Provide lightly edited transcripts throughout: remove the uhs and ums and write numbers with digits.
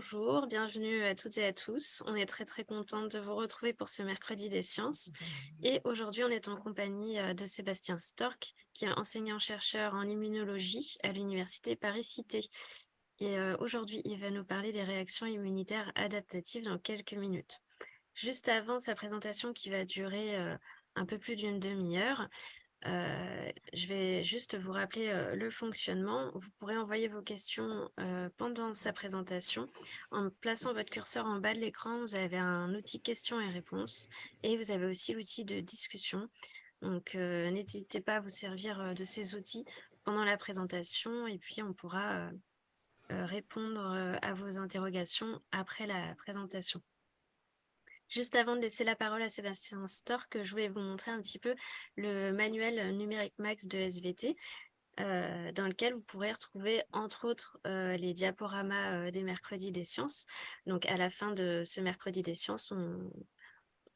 Bonjour, bienvenue à toutes et à tous. On est très contente de vous retrouver pour ce mercredi des sciences. Et aujourd'hui, on est en compagnie de Sébastien Storck, qui est enseignant-chercheur en immunologie à l'Université Paris-Cité. Et aujourd'hui, il va nous parler des réactions immunitaires adaptatives dans quelques minutes. Juste avant sa présentation qui va durer un peu plus d'une demi-heure, je vais juste vous rappeler le fonctionnement. Vous pourrez envoyer vos questions pendant sa présentation. En plaçant votre curseur en bas de l'écran, vous avez un outil questions et réponses et vous avez aussi l'outil de discussion. Donc, n'hésitez pas à vous servir de ces outils pendant la présentation et puis on pourra répondre à vos interrogations après la présentation. Juste avant de laisser la parole à Sébastien Storck, je voulais vous montrer un petit peu le manuel numérique max de SVT, dans lequel vous pourrez retrouver entre autres les diaporamas des mercredis des sciences. Donc à la fin de ce mercredi des sciences,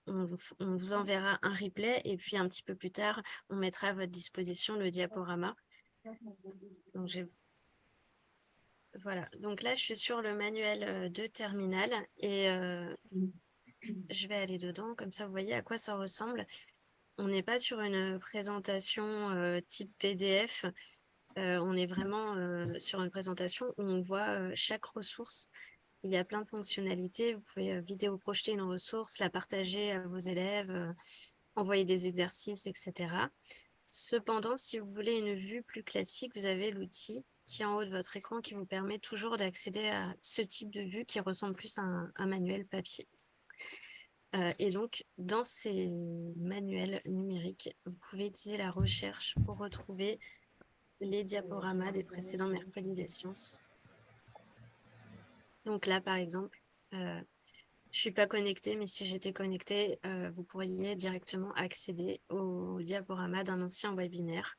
on vous enverra un replay et puis un petit peu plus tard, on mettra à votre disposition le diaporama. Donc voilà, donc là je suis sur le manuel de terminal et je vais aller dedans, comme ça vous voyez à quoi ça ressemble. On n'est pas sur une présentation type PDF, on est vraiment sur une présentation où on voit chaque ressource. Il y a plein de fonctionnalités, vous pouvez vidéo projeter une ressource, la partager à vos élèves, envoyer des exercices, etc. Cependant, si vous voulez une vue plus classique, vous avez l'outil qui est en haut de votre écran qui vous permet toujours d'accéder à ce type de vue qui ressemble plus à un manuel papier. Et donc, dans ces manuels numériques, vous pouvez utiliser la recherche pour retrouver les diaporamas des précédents mercredis des sciences. Donc là, par exemple, je ne suis pas connectée, mais si j'étais connectée, vous pourriez directement accéder au diaporama d'un ancien webinaire.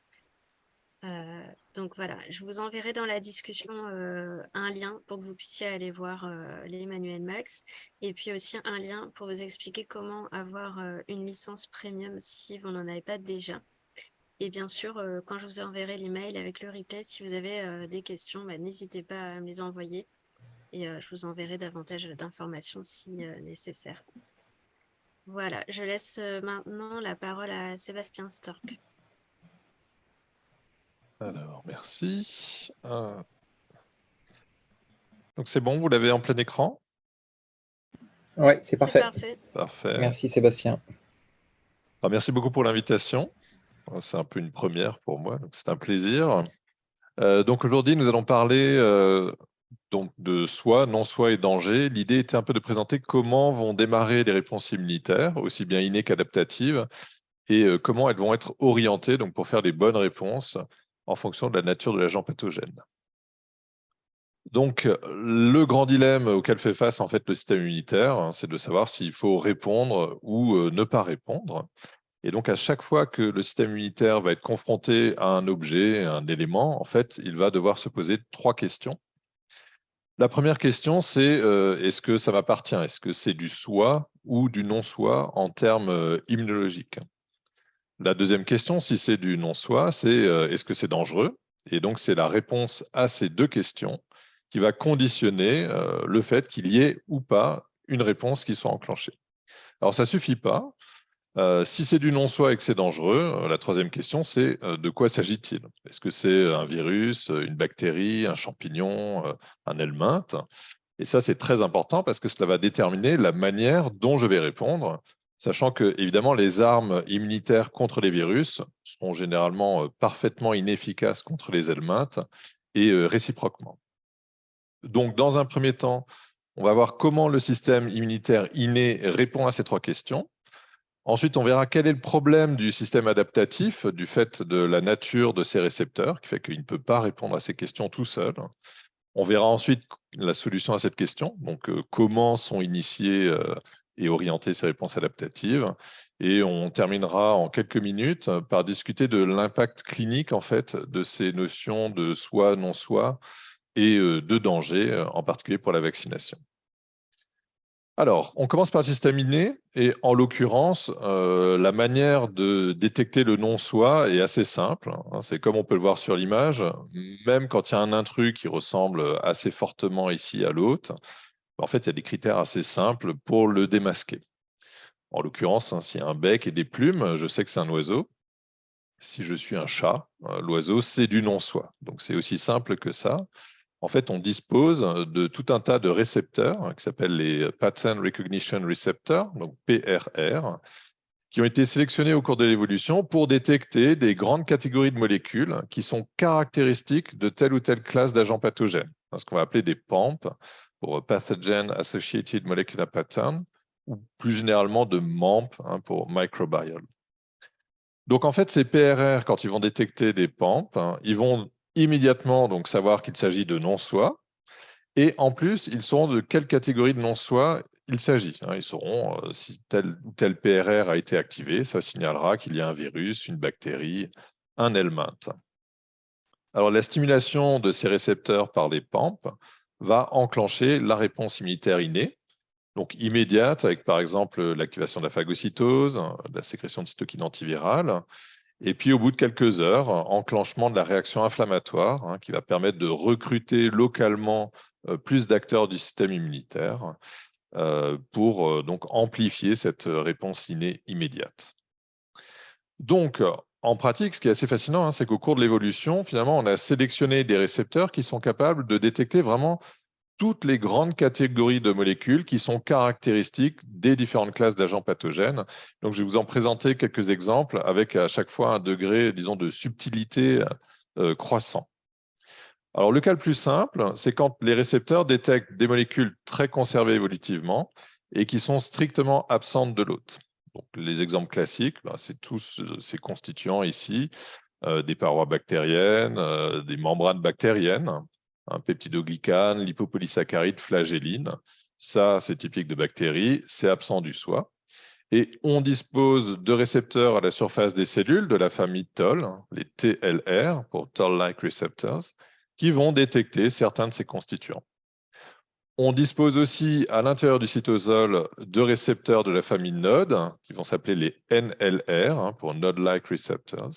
Donc voilà, je vous enverrai dans la discussion un lien pour que vous puissiez aller voir les manuels Max et puis aussi un lien pour vous expliquer comment avoir une licence premium si vous n'en avez pas déjà. Et bien sûr, quand je vous enverrai l'email avec le replay, si vous avez des questions, n'hésitez pas à me les envoyer et je vous enverrai davantage d'informations si nécessaire. Voilà, je laisse maintenant la parole à Sébastien Storck. Alors, merci. Donc, c'est bon, vous l'avez en plein écran? Oui, c'est C'est parfait. parfait. Parfait. Merci Sébastien. Alors, merci beaucoup pour l'invitation. C'est un peu une première pour moi, donc c'est un plaisir. Donc, aujourd'hui, nous allons parler donc de soi, non-soi et danger. L'idée était un peu de présenter comment vont démarrer les réponses immunitaires, aussi bien innées qu'adaptatives, et comment elles vont être orientées donc, pour faire les bonnes réponses en fonction de la nature de l'agent pathogène. Donc, le grand dilemme auquel fait face en fait le système immunitaire, hein, c'est de savoir s'il faut répondre ou ne pas répondre. Et donc, à chaque fois que le système immunitaire va être confronté à un objet, à un élément, en fait, il va devoir se poser 3 questions. La première question, c'est est-ce que ça m'appartient? Est-ce que c'est du soi ou du non-soi en termes immunologiques? La deuxième question, si c'est du non-soi, c'est est-ce que c'est dangereux? Et donc, c'est la réponse à ces 2 questions qui va conditionner le fait qu'il y ait ou pas une réponse qui soit enclenchée. Alors, ça ne suffit pas. Si c'est du non-soi et que c'est dangereux, la troisième question, c'est de quoi s'agit-il? Est-ce que c'est un virus, une bactérie, un champignon, un helminthe? Et ça, c'est très important parce que cela va déterminer la manière dont je vais répondre, sachant que, évidemment, les armes immunitaires contre les virus seront généralement parfaitement inefficaces contre les helminthes et réciproquement. Donc, dans un premier temps, on va voir comment le système immunitaire inné répond à ces 3 questions. Ensuite, on verra quel est le problème du système adaptatif, du fait de la nature de ces récepteurs, qui fait qu'il ne peut pas répondre à ces questions tout seul. On verra ensuite la solution à cette question, donc comment sont initiées et orientées ces réponses adaptatives. Et on terminera en quelques minutes par discuter de l'impact clinique en fait, de ces notions de soi, non-soi et de danger, en particulier pour la vaccination. Alors, on commence par le système inné et en l'occurrence, la manière de détecter le non-soi est assez simple, hein. C'est comme on peut le voir sur l'image, même quand il y a un intrus qui ressemble assez fortement ici à l'hôte, En fait, il y a des critères assez simples pour le démasquer. En l'occurrence, hein, s'il y a un bec et des plumes, je sais que c'est un oiseau. Si je suis un chat, l'oiseau, c'est du non-soi. Donc, c'est aussi simple que ça. En fait, on dispose de tout un tas de récepteurs qui s'appellent les Pattern Recognition Receptors, donc PRR, qui ont été sélectionnés au cours de l'évolution pour détecter des grandes catégories de molécules qui sont caractéristiques de telle ou telle classe d'agents pathogènes, ce qu'on va appeler des PAMP, pour Pathogen Associated Molecular Pattern, ou plus généralement de MAMP, pour microbial. Donc en fait, ces PRR, quand ils vont détecter des PAMP, ils vont immédiatement donc savoir qu'il s'agit de non-soi, et en plus, ils sauront de quelle catégorie de non-soi il s'agit. Ils sauront si tel ou tel PRR a été activé, ça signalera qu'il y a un virus, une bactérie, un helminthe. Alors la stimulation de ces récepteurs par les PAMP va enclencher la réponse immunitaire innée, donc immédiate, avec par exemple l'activation de la phagocytose, la sécrétion de cytokines antivirales, et puis au bout de quelques heures, enclenchement de la réaction inflammatoire, qui va permettre de recruter localement plus d'acteurs du système immunitaire pour donc amplifier cette réponse innée immédiate. Donc, en pratique, ce qui est assez fascinant, c'est qu'au cours de l'évolution, finalement, on a sélectionné des récepteurs qui sont capables de détecter vraiment toutes les grandes catégories de molécules qui sont caractéristiques des différentes classes d'agents pathogènes. Donc, je vais vous en présenter quelques exemples avec à chaque fois un degré, disons, de subtilité croissant. Alors, le cas le plus simple, c'est quand les récepteurs détectent des molécules très conservées évolutivement et qui sont strictement absentes de l'hôte. Donc, les exemples classiques, c'est tous ces constituants ici, des parois bactériennes, des membranes bactériennes, peptidoglycanes, lipopolysaccharides, flagellines. Ça, c'est typique de bactéries, c'est absent du soi. Et on dispose de récepteurs à la surface des cellules de la famille TOL, les TLR, pour Toll-like receptors, qui vont détecter certains de ces constituants. On dispose aussi à l'intérieur du cytosol de récepteurs de la famille NOD, qui vont s'appeler les NLR, pour Node-like receptors,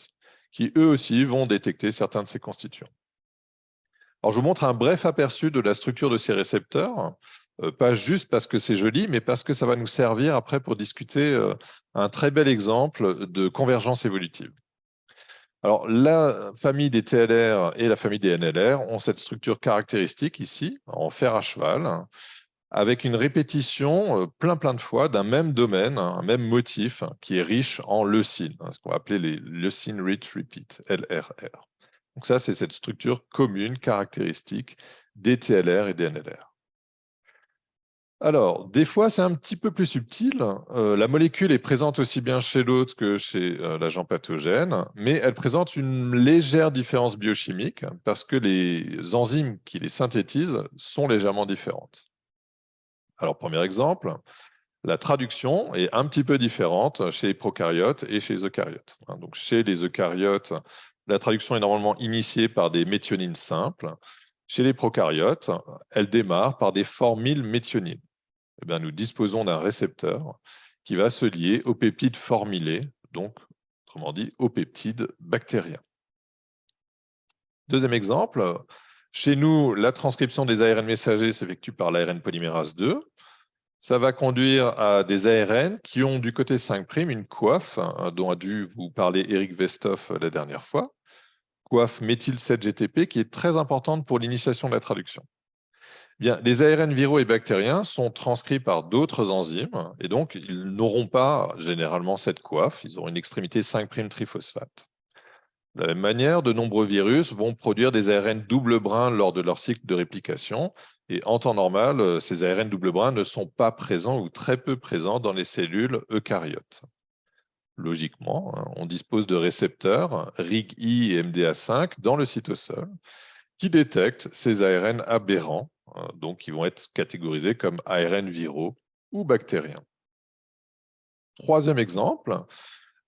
qui eux aussi vont détecter certains de ces constituants. Alors, je vous montre un bref aperçu de la structure de ces récepteurs, pas juste parce que c'est joli, mais parce que ça va nous servir après pour discuter un très bel exemple de convergence évolutive. Alors, la famille des TLR et la famille des NLR ont cette structure caractéristique ici, en fer à cheval, avec une répétition plein de fois d'un même domaine, un même motif qui est riche en leucine, ce qu'on va appeler les leucine rich repeat, LRR. Donc ça, c'est cette structure commune, caractéristique des TLR et des NLR. Alors, des fois, c'est un petit peu plus subtil. La molécule est présente aussi bien chez l'hôte que chez l'agent pathogène, mais elle présente une légère différence biochimique parce que les enzymes qui les synthétisent sont légèrement différentes. Alors, premier exemple, la traduction est un petit peu différente chez les prokaryotes et chez les eucaryotes. Donc, chez les eucaryotes, la traduction est normalement initiée par des méthionines simples. Chez les prokaryotes, elle démarre par des formyl méthionines. Eh bien, nous disposons d'un récepteur qui va se lier au peptide formylé, donc, autrement dit, au peptide bactérien. Deuxième exemple, chez nous, la transcription des ARN messagers s'effectue par l'ARN polymérase 2. Ça va conduire à des ARN qui ont du côté 5' une coiffe, dont a dû vous parler Eric Westhoff la dernière fois, coiffe méthyl 7-GTP qui est très importante pour l'initiation de la traduction. Bien, les ARN viraux et bactériens sont transcrits par d'autres enzymes et donc ils n'auront pas généralement cette coiffe, ils auront une extrémité 5' triphosphate. De la même manière, de nombreux virus vont produire des ARN double brin lors de leur cycle de réplication. Et en temps normal, ces ARN double brin ne sont pas présents ou très peu présents dans les cellules eucaryotes. Logiquement, on dispose de récepteurs RIG-I et MDA5 dans le cytosol qui détectent ces ARN aberrants, donc qui vont être catégorisés comme ARN viraux ou bactériens. Troisième exemple,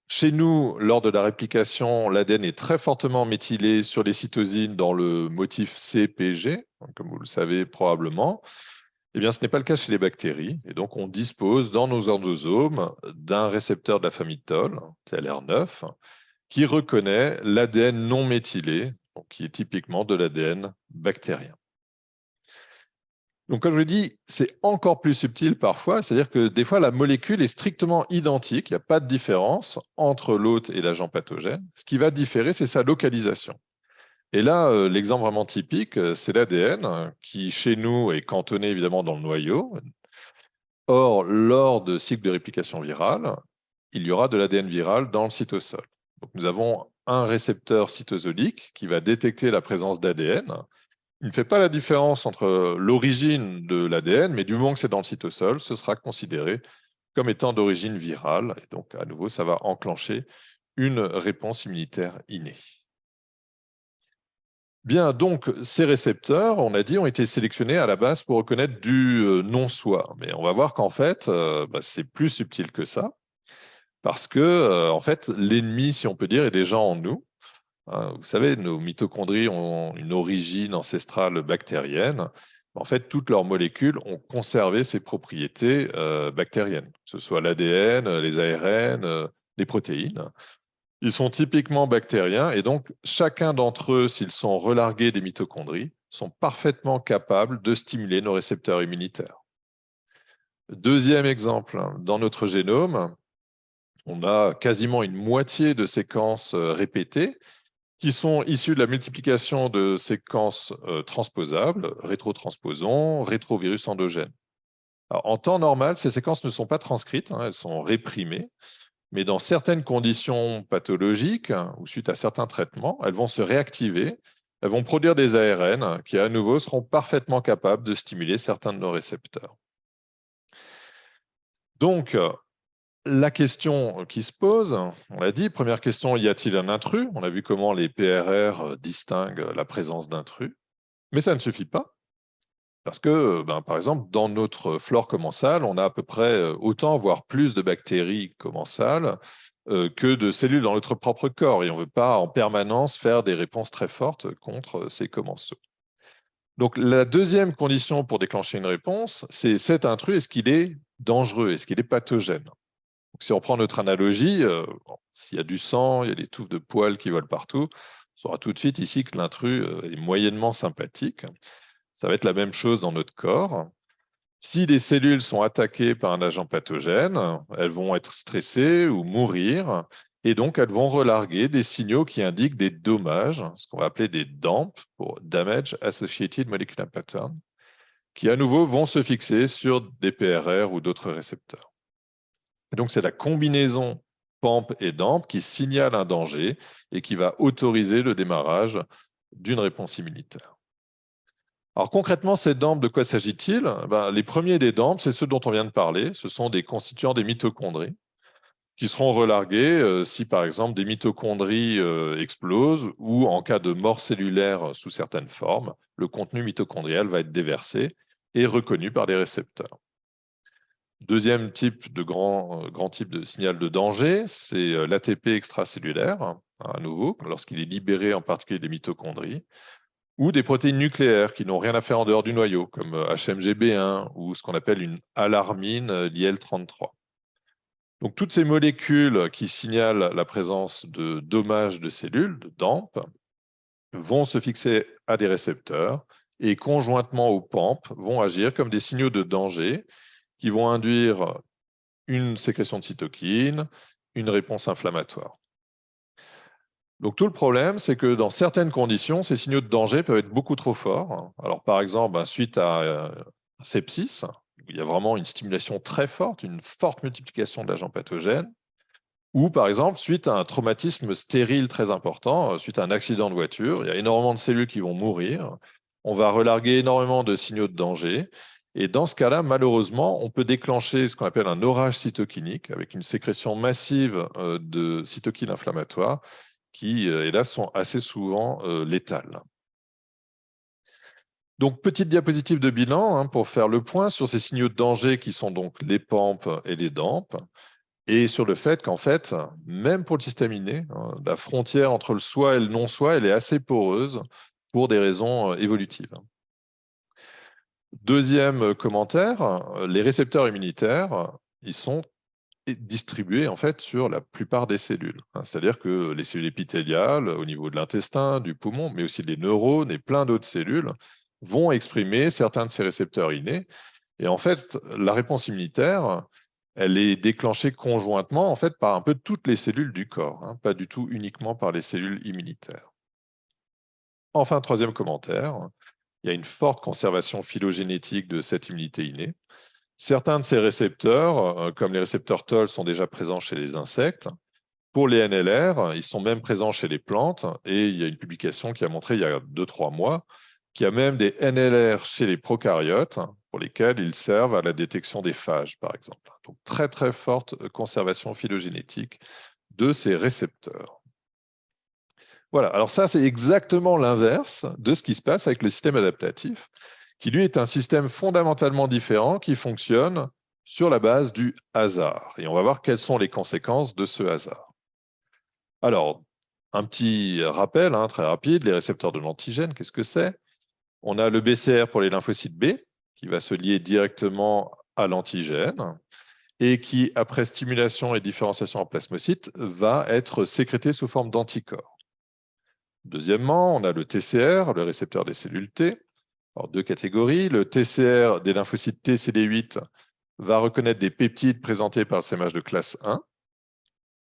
chez nous, lors de la réplication, l'ADN est très fortement méthylé sur les cytosines dans le motif CPG, comme vous le savez probablement. Eh bien, ce n'est pas le cas chez les bactéries. Et donc, on dispose dans nos endosomes d'un récepteur de la famille TOL, TLR9, qui reconnaît l'ADN non méthylé, donc qui est typiquement de l'ADN bactérien. Donc, comme je l'ai dit, c'est encore plus subtil parfois, c'est-à-dire que des fois, la molécule est strictement identique, il n'y a pas de différence entre l'hôte et l'agent pathogène. Ce qui va différer, c'est sa localisation. Et là, l'exemple vraiment typique, c'est l'ADN, qui chez nous est cantonné évidemment dans le noyau. Or, lors de cycles de réplication virale, il y aura de l'ADN viral dans le cytosol. Donc, nous avons un récepteur cytosolique qui va détecter la présence d'ADN. Il ne fait pas la différence entre l'origine de l'ADN, mais du moment que c'est dans le cytosol, ce sera considéré comme étant d'origine virale. Et donc, à nouveau, ça va enclencher une réponse immunitaire innée. Bien, donc, ces récepteurs, on a dit, ont été sélectionnés à la base pour reconnaître du non-soi. Mais on va voir qu'en fait, c'est plus subtil que ça, parce que, en fait, l'ennemi, si on peut dire, est déjà en nous. Vous savez, nos mitochondries ont une origine ancestrale bactérienne. En fait, toutes leurs molécules ont conservé ces propriétés bactériennes, que ce soit l'ADN, les ARN, les protéines. Ils sont typiquement bactériens et donc chacun d'entre eux, s'ils sont relargués des mitochondries, sont parfaitement capables de stimuler nos récepteurs immunitaires. Deuxième exemple, dans notre génome, on a quasiment une moitié de séquences répétées qui sont issues de la multiplication de séquences transposables, rétrotransposons, rétrovirus endogènes. Alors, en temps normal, ces séquences ne sont pas transcrites, elles sont réprimées. Mais dans certaines conditions pathologiques ou suite à certains traitements, elles vont se réactiver, elles vont produire des ARN qui, à nouveau, seront parfaitement capables de stimuler certains de nos récepteurs. Donc, la question qui se pose, on l'a dit, première question, y a-t-il un intrus? On a vu comment les PRR distinguent la présence d'intrus, mais ça ne suffit pas. Parce que, par exemple, dans notre flore commensale, on a à peu près autant, voire plus de bactéries commensales que de cellules dans notre propre corps. Et on ne veut pas en permanence faire des réponses très fortes contre ces commensaux. Donc, la deuxième condition pour déclencher une réponse, c'est cet intrus, est-ce qu'il est dangereux? Est-ce qu'il est pathogène? Donc, si on prend notre analogie, s'il y a du sang, il y a des touffes de poils qui volent partout, on saura tout de suite ici que l'intrus est moyennement sympathique. Ça va être la même chose dans notre corps. Si les cellules sont attaquées par un agent pathogène, elles vont être stressées ou mourir, et donc elles vont relarguer des signaux qui indiquent des dommages, ce qu'on va appeler des DAMP, pour Damage Associated Molecular Pattern, qui à nouveau vont se fixer sur des PRR ou d'autres récepteurs. Et donc c'est la combinaison PAMP et DAMP qui signale un danger et qui va autoriser le démarrage d'une réponse immunitaire. Alors concrètement, ces DAMP, de quoi s'agit-il? Les premiers des DAMP, c'est ceux dont on vient de parler. Ce sont des constituants des mitochondries qui seront relargués si, par exemple, des mitochondries explosent ou en cas de mort cellulaire sous certaines formes, le contenu mitochondrial va être déversé et reconnu par des récepteurs. Deuxième type de grand type de signal de danger, c'est l'ATP extracellulaire, à nouveau, lorsqu'il est libéré en particulier des mitochondries, ou des protéines nucléaires qui n'ont rien à faire en dehors du noyau, comme HMGB1 ou ce qu'on appelle une alarmine, l'IL-33. Donc, toutes ces molécules qui signalent la présence de dommages de cellules, de DAMP, vont se fixer à des récepteurs et conjointement au PAMP vont agir comme des signaux de danger qui vont induire une sécrétion de cytokines, une réponse inflammatoire. Donc tout le problème, c'est que dans certaines conditions, ces signaux de danger peuvent être beaucoup trop forts. Alors par exemple, suite à un sepsis, où il y a vraiment une stimulation très forte, une forte multiplication de l'agent pathogène, ou par exemple, suite à un traumatisme stérile très important, suite à un accident de voiture, il y a énormément de cellules qui vont mourir, on va relarguer énormément de signaux de danger, et dans ce cas-là, malheureusement, on peut déclencher ce qu'on appelle un orage cytokinique, avec une sécrétion massive de cytokines inflammatoires, qui, hélas, sont assez souvent létales. Donc, petite diapositive de bilan pour faire le point sur ces signaux de danger qui sont donc les PAMP et les DAMP, et sur le fait qu'en fait, même pour le système inné, la frontière entre le soi et le non-soi, elle est assez poreuse pour des raisons évolutives. Deuxième commentaire, les récepteurs immunitaires, ils sont distribués en fait sur la plupart des cellules. C'est-à-dire que les cellules épithéliales, au niveau de l'intestin, du poumon, mais aussi des neurones et plein d'autres cellules, vont exprimer certains de ces récepteurs innés. Et en fait, la réponse immunitaire, elle est déclenchée conjointement en fait, par un peu toutes les cellules du corps, hein, pas du tout uniquement par les cellules immunitaires. Enfin, troisième commentaire, il y a une forte conservation phylogénétique de cette immunité innée. Certains de ces récepteurs, comme les récepteurs TOL, sont déjà présents chez les insectes. Pour les NLR, ils sont même présents chez les plantes. Et il y a une publication qui a montré il y a 2-3 mois qu'il y a même des NLR chez les prokaryotes pour lesquels ils servent à la détection des phages, par exemple. Donc, très, très forte conservation phylogénétique de ces récepteurs. Voilà, alors ça, c'est exactement l'inverse de ce qui se passe avec le système adaptatif, qui lui est un système fondamentalement différent qui fonctionne sur la base du hasard. Et on va voir quelles sont les conséquences de ce hasard. Alors, un petit rappel très rapide, les récepteurs de l'antigène, qu'est-ce que c'est? On a le BCR pour les lymphocytes B, qui va se lier directement à l'antigène, et qui, après stimulation et différenciation en plasmocytes, va être sécrété sous forme d'anticorps. Deuxièmement, on a le TCR, le récepteur des cellules T. Alors, deux catégories. Le TCR des lymphocytes T CD8 va reconnaître des peptides présentés par le SMH de classe 1.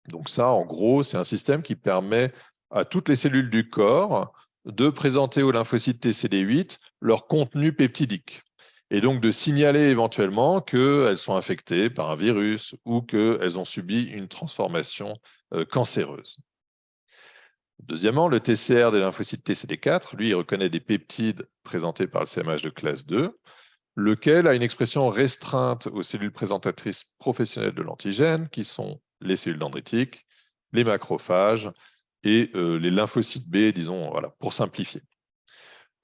Donc ça, en gros, c'est un système qui permet à toutes les cellules du corps de présenter aux lymphocytes T CD8 leur contenu peptidique et donc de signaler éventuellement qu'elles sont infectées par un virus ou qu'elles ont subi une transformation cancéreuse. Deuxièmement, le TCR des lymphocytes TCD4, lui, il reconnaît des peptides présentés par le CMH de classe 2, lequel a une expression restreinte aux cellules présentatrices professionnelles de l'antigène, qui sont les cellules dendritiques, les macrophages et les lymphocytes B, disons, voilà, pour simplifier.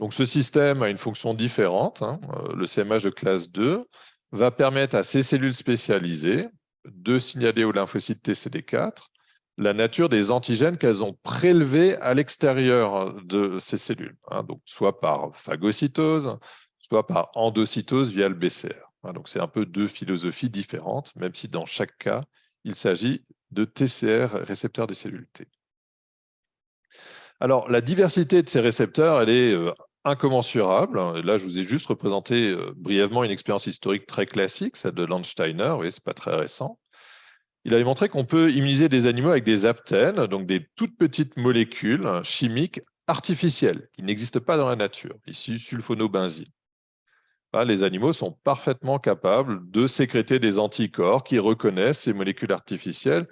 Donc ce système a une fonction différente. Le CMH de classe 2 va permettre à ces cellules spécialisées de signaler aux lymphocytes TCD4 la nature des antigènes qu'elles ont prélevés à l'extérieur de ces cellules, donc soit par phagocytose, soit par endocytose via le BCR. Donc c'est un peu deux philosophies différentes, même si dans chaque cas, il s'agit de TCR, récepteurs des cellules T. Alors la diversité de ces récepteurs, elle est incommensurable. Là, je vous ai juste représenté brièvement une expérience historique très classique, celle de Landsteiner, oui, ce n'est pas très récent. Il avait montré qu'on peut immuniser des animaux avec des aptènes, donc des toutes petites molécules chimiques artificielles qui n'existent pas dans la nature, ici sulfonobenzine. Les animaux sont parfaitement capables de sécréter des anticorps qui reconnaissent ces molécules artificielles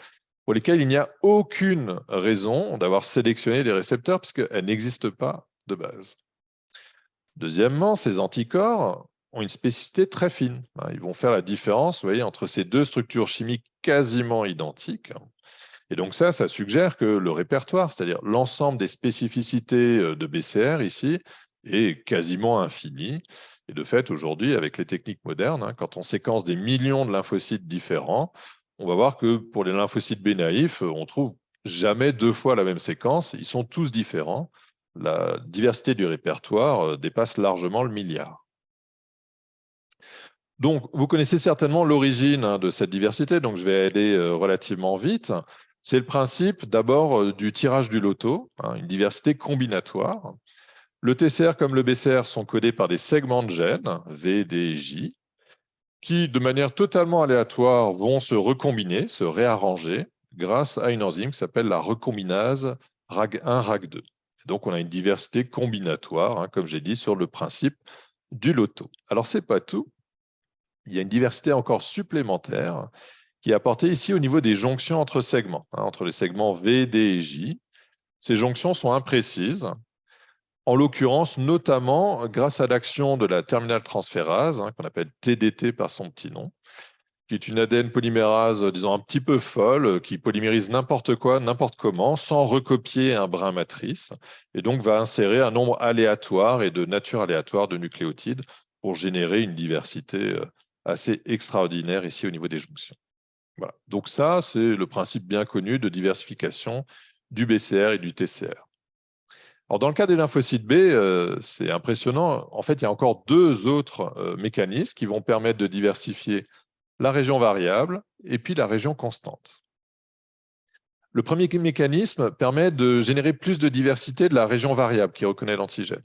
pour lesquelles il n'y a aucune raison d'avoir sélectionné des récepteurs puisqu'elles n'existent pas de base. Deuxièmement, ces anticorps ont une spécificité très fine. Ils vont faire la différence, vous voyez, entre ces deux structures chimiques quasiment identiques. Et donc ça suggère que le répertoire, c'est-à-dire l'ensemble des spécificités de BCR ici, est quasiment infini. Et de fait, aujourd'hui, avec les techniques modernes, quand on séquence des millions de lymphocytes différents, on va voir que pour les lymphocytes B naïfs, on trouve jamais deux fois la même séquence. Ils sont tous différents. La diversité du répertoire dépasse largement le milliard. Donc, vous connaissez certainement l'origine de cette diversité, donc je vais aller relativement vite. C'est le principe d'abord du tirage du loto, une diversité combinatoire. Le TCR comme le BCR sont codés par des segments de gènes, V, D et J, qui, de manière totalement aléatoire, vont se recombiner, se réarranger, grâce à une enzyme qui s'appelle la recombinase RAG1, RAG2. Donc, on a une diversité combinatoire, comme j'ai dit, sur le principe du loto. Alors, ce n'est pas tout. Il y a une diversité encore supplémentaire qui est apportée ici au niveau des jonctions entre segments, entre les segments V, D et J. Ces jonctions sont imprécises, en l'occurrence notamment grâce à l'action de la terminale transférase, qu'on appelle TDT par son petit nom, qui est une ADN polymérase, disons, un petit peu folle, qui polymérise n'importe quoi, n'importe comment, sans recopier un brin matrice, et donc va insérer un nombre aléatoire et de nature aléatoire de nucléotides pour générer une diversité assez extraordinaire ici au niveau des jonctions. Voilà. Donc ça, c'est le principe bien connu de diversification du BCR et du TCR. Alors, dans le cas des lymphocytes B, c'est impressionnant. En fait, il y a encore deux autres mécanismes qui vont permettre de diversifier la région variable et puis la région constante. Le premier mécanisme permet de générer plus de diversité de la région variable qui reconnaît l'antigène.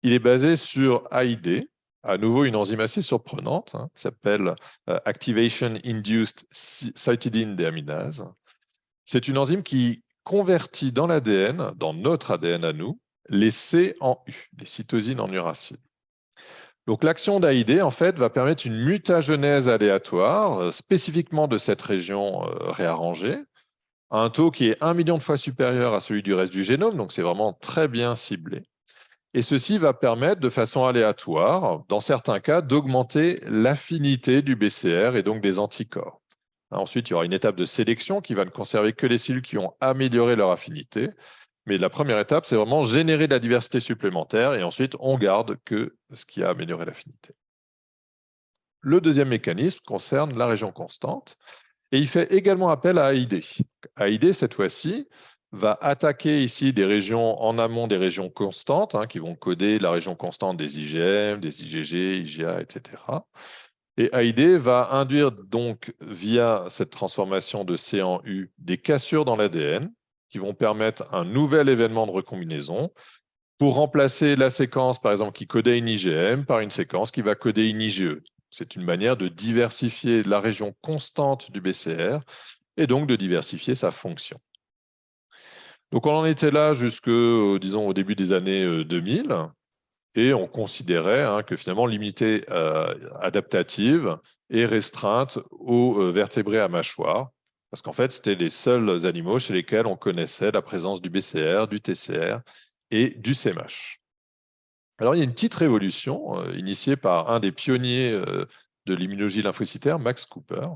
Il est basé sur AID, à nouveau une enzyme assez surprenante, qui s'appelle Activation Induced Cytidine Deaminase. C'est une enzyme qui convertit dans l'ADN, dans notre ADN à nous, les C en U, les cytosines en uracile. Donc l'action d'AID, en fait, va permettre une mutagenèse aléatoire, spécifiquement de cette région réarrangée, à un taux qui est 1 million de fois supérieur à celui du reste du génome, donc c'est vraiment très bien ciblé. Et ceci va permettre de façon aléatoire, dans certains cas, d'augmenter l'affinité du BCR et donc des anticorps. Ensuite, il y aura une étape de sélection qui va ne conserver que les cellules qui ont amélioré leur affinité. Mais la première étape, c'est vraiment générer de la diversité supplémentaire et ensuite, on garde que ce qui a amélioré l'affinité. Le deuxième mécanisme concerne la région constante et il fait également appel à AID. AID, cette fois-ci, va attaquer ici des régions en amont des régions constantes, qui vont coder la région constante des IgM, des IgG, IgA, etc. Et AID va induire donc, via cette transformation de C en U, des cassures dans l'ADN qui vont permettre un nouvel événement de recombinaison pour remplacer la séquence, par exemple, qui codait une IgM par une séquence qui va coder une IgE. C'est une manière de diversifier la région constante du BCR et donc de diversifier sa fonction. Donc on en était là jusque, disons, au début des années 2000, et on considérait que finalement l'immunité adaptative est restreinte aux vertébrés à mâchoire, parce qu'en fait, c'était les seuls animaux chez lesquels on connaissait la présence du BCR, du TCR et du CMH. Alors, il y a une petite révolution initiée par un des pionniers de l'immunologie lymphocytaire, Max Cooper.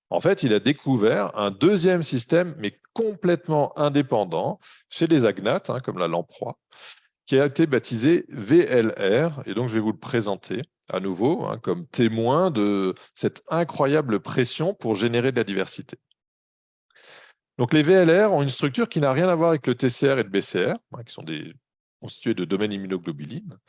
En fait, il a découvert un deuxième système, mais complètement indépendant, chez les agnates, comme la lamproie, qui a été baptisé VLR. Et donc, je vais vous le présenter à nouveau comme témoin de cette incroyable pression pour générer de la diversité. Donc, les VLR ont une structure qui n'a rien à voir avec le TCR et le BCR, qui sont constitués de domaines immunoglobulines.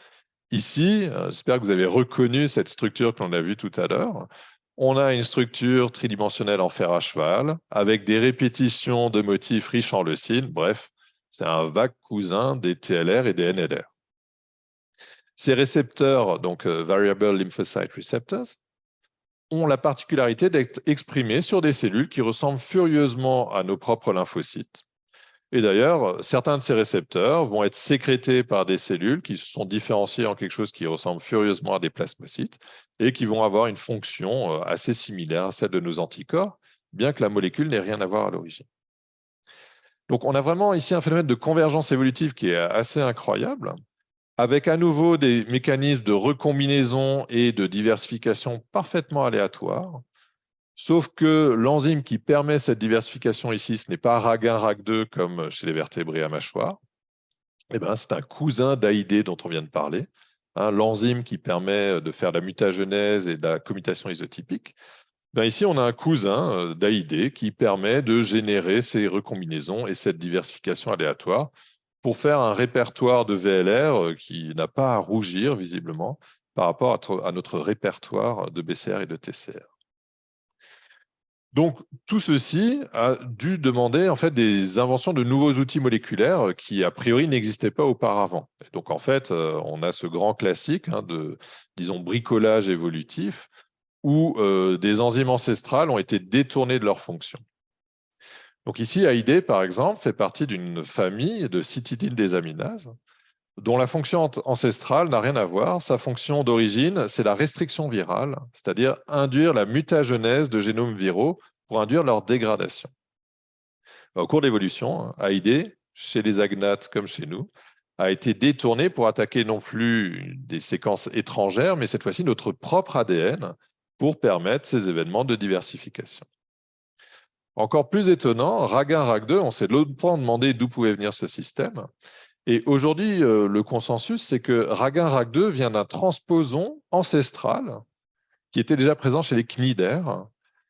Ici, j'espère que vous avez reconnu cette structure que l'on a vue tout à l'heure. On a une structure tridimensionnelle en fer à cheval, avec des répétitions de motifs riches en leucine. Bref, c'est un vague cousin des TLR et des NLR. Ces récepteurs, donc Variable Lymphocyte Receptors, ont la particularité d'être exprimés sur des cellules qui ressemblent furieusement à nos propres lymphocytes. Et d'ailleurs, certains de ces récepteurs vont être sécrétés par des cellules qui se sont différenciées en quelque chose qui ressemble furieusement à des plasmocytes et qui vont avoir une fonction assez similaire à celle de nos anticorps, bien que la molécule n'ait rien à voir à l'origine. Donc, on a vraiment ici un phénomène de convergence évolutive qui est assez incroyable, avec à nouveau des mécanismes de recombinaison et de diversification parfaitement aléatoires. Sauf que l'enzyme qui permet cette diversification ici, ce n'est pas RAG1, RAG2 comme chez les vertébrés à mâchoire. C'est un cousin d'AID dont on vient de parler, l'enzyme qui permet de faire la mutagenèse et de la commutation isotypique. Ici, on a un cousin d'AID qui permet de générer ces recombinaisons et cette diversification aléatoire pour faire un répertoire de VLR qui n'a pas à rougir visiblement par rapport à notre répertoire de BCR et de TCR. Donc, tout ceci a dû demander en fait des inventions de nouveaux outils moléculaires qui, a priori, n'existaient pas auparavant. Et donc, en fait, on a ce grand classique de, disons, bricolage évolutif où des enzymes ancestrales ont été détournées de leur fonction. Donc ici, AID, par exemple, fait partie d'une famille de cytidine désaminases dont la fonction ancestrale n'a rien à voir. Sa fonction d'origine, c'est la restriction virale, c'est-à-dire induire la mutagenèse de génomes viraux pour induire leur dégradation. Au cours de l'évolution, AID, chez les agnates comme chez nous, a été détourné pour attaquer non plus des séquences étrangères, mais cette fois-ci notre propre ADN pour permettre ces événements de diversification. Encore plus étonnant, RAG1, RAG2, on s'est longtemps demandé d'où pouvait venir ce système. Et aujourd'hui, le consensus, c'est que RAG1, RAG2 vient d'un transposon ancestral qui était déjà présent chez les cnidaires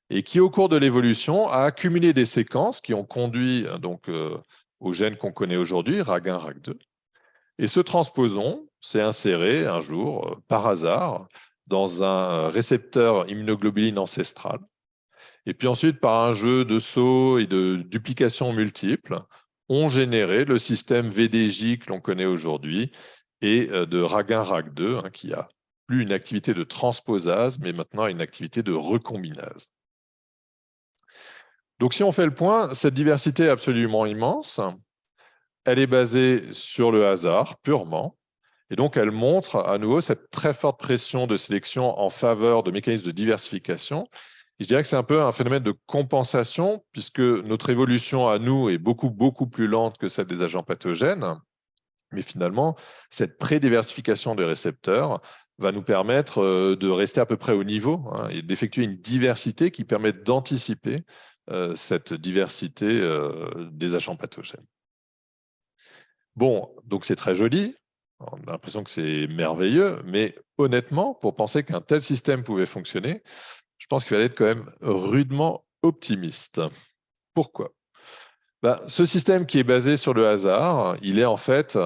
et qui, au cours de l'évolution, a accumulé des séquences qui ont conduit donc, au gène qu'on connaît aujourd'hui, RAG1, RAG2. Et ce transposon s'est inséré un jour, par hasard, dans un récepteur immunoglobuline ancestral. Et puis ensuite, par un jeu de sauts et de duplications multiples, ont généré le système VDJ que l'on connaît aujourd'hui, et de RAG1-RAG2, qui n'a plus une activité de transposase, mais maintenant une activité de recombinase. Donc, si on fait le point, cette diversité est absolument immense. Elle est basée sur le hasard, purement. Et donc, elle montre à nouveau cette très forte pression de sélection en faveur de mécanismes de diversification. Et je dirais que c'est un peu un phénomène de compensation, puisque notre évolution à nous est beaucoup, beaucoup plus lente que celle des agents pathogènes. Mais finalement, cette prédiversification des récepteurs va nous permettre de rester à peu près au niveau et d'effectuer une diversité qui permet d'anticiper cette diversité des agents pathogènes. Bon, donc c'est très joli, on a l'impression que c'est merveilleux, mais honnêtement, pour penser qu'un tel système pouvait fonctionner, je pense qu'il fallait être quand même rudement optimiste. Pourquoi? Ce système qui est basé sur le hasard, il est en fait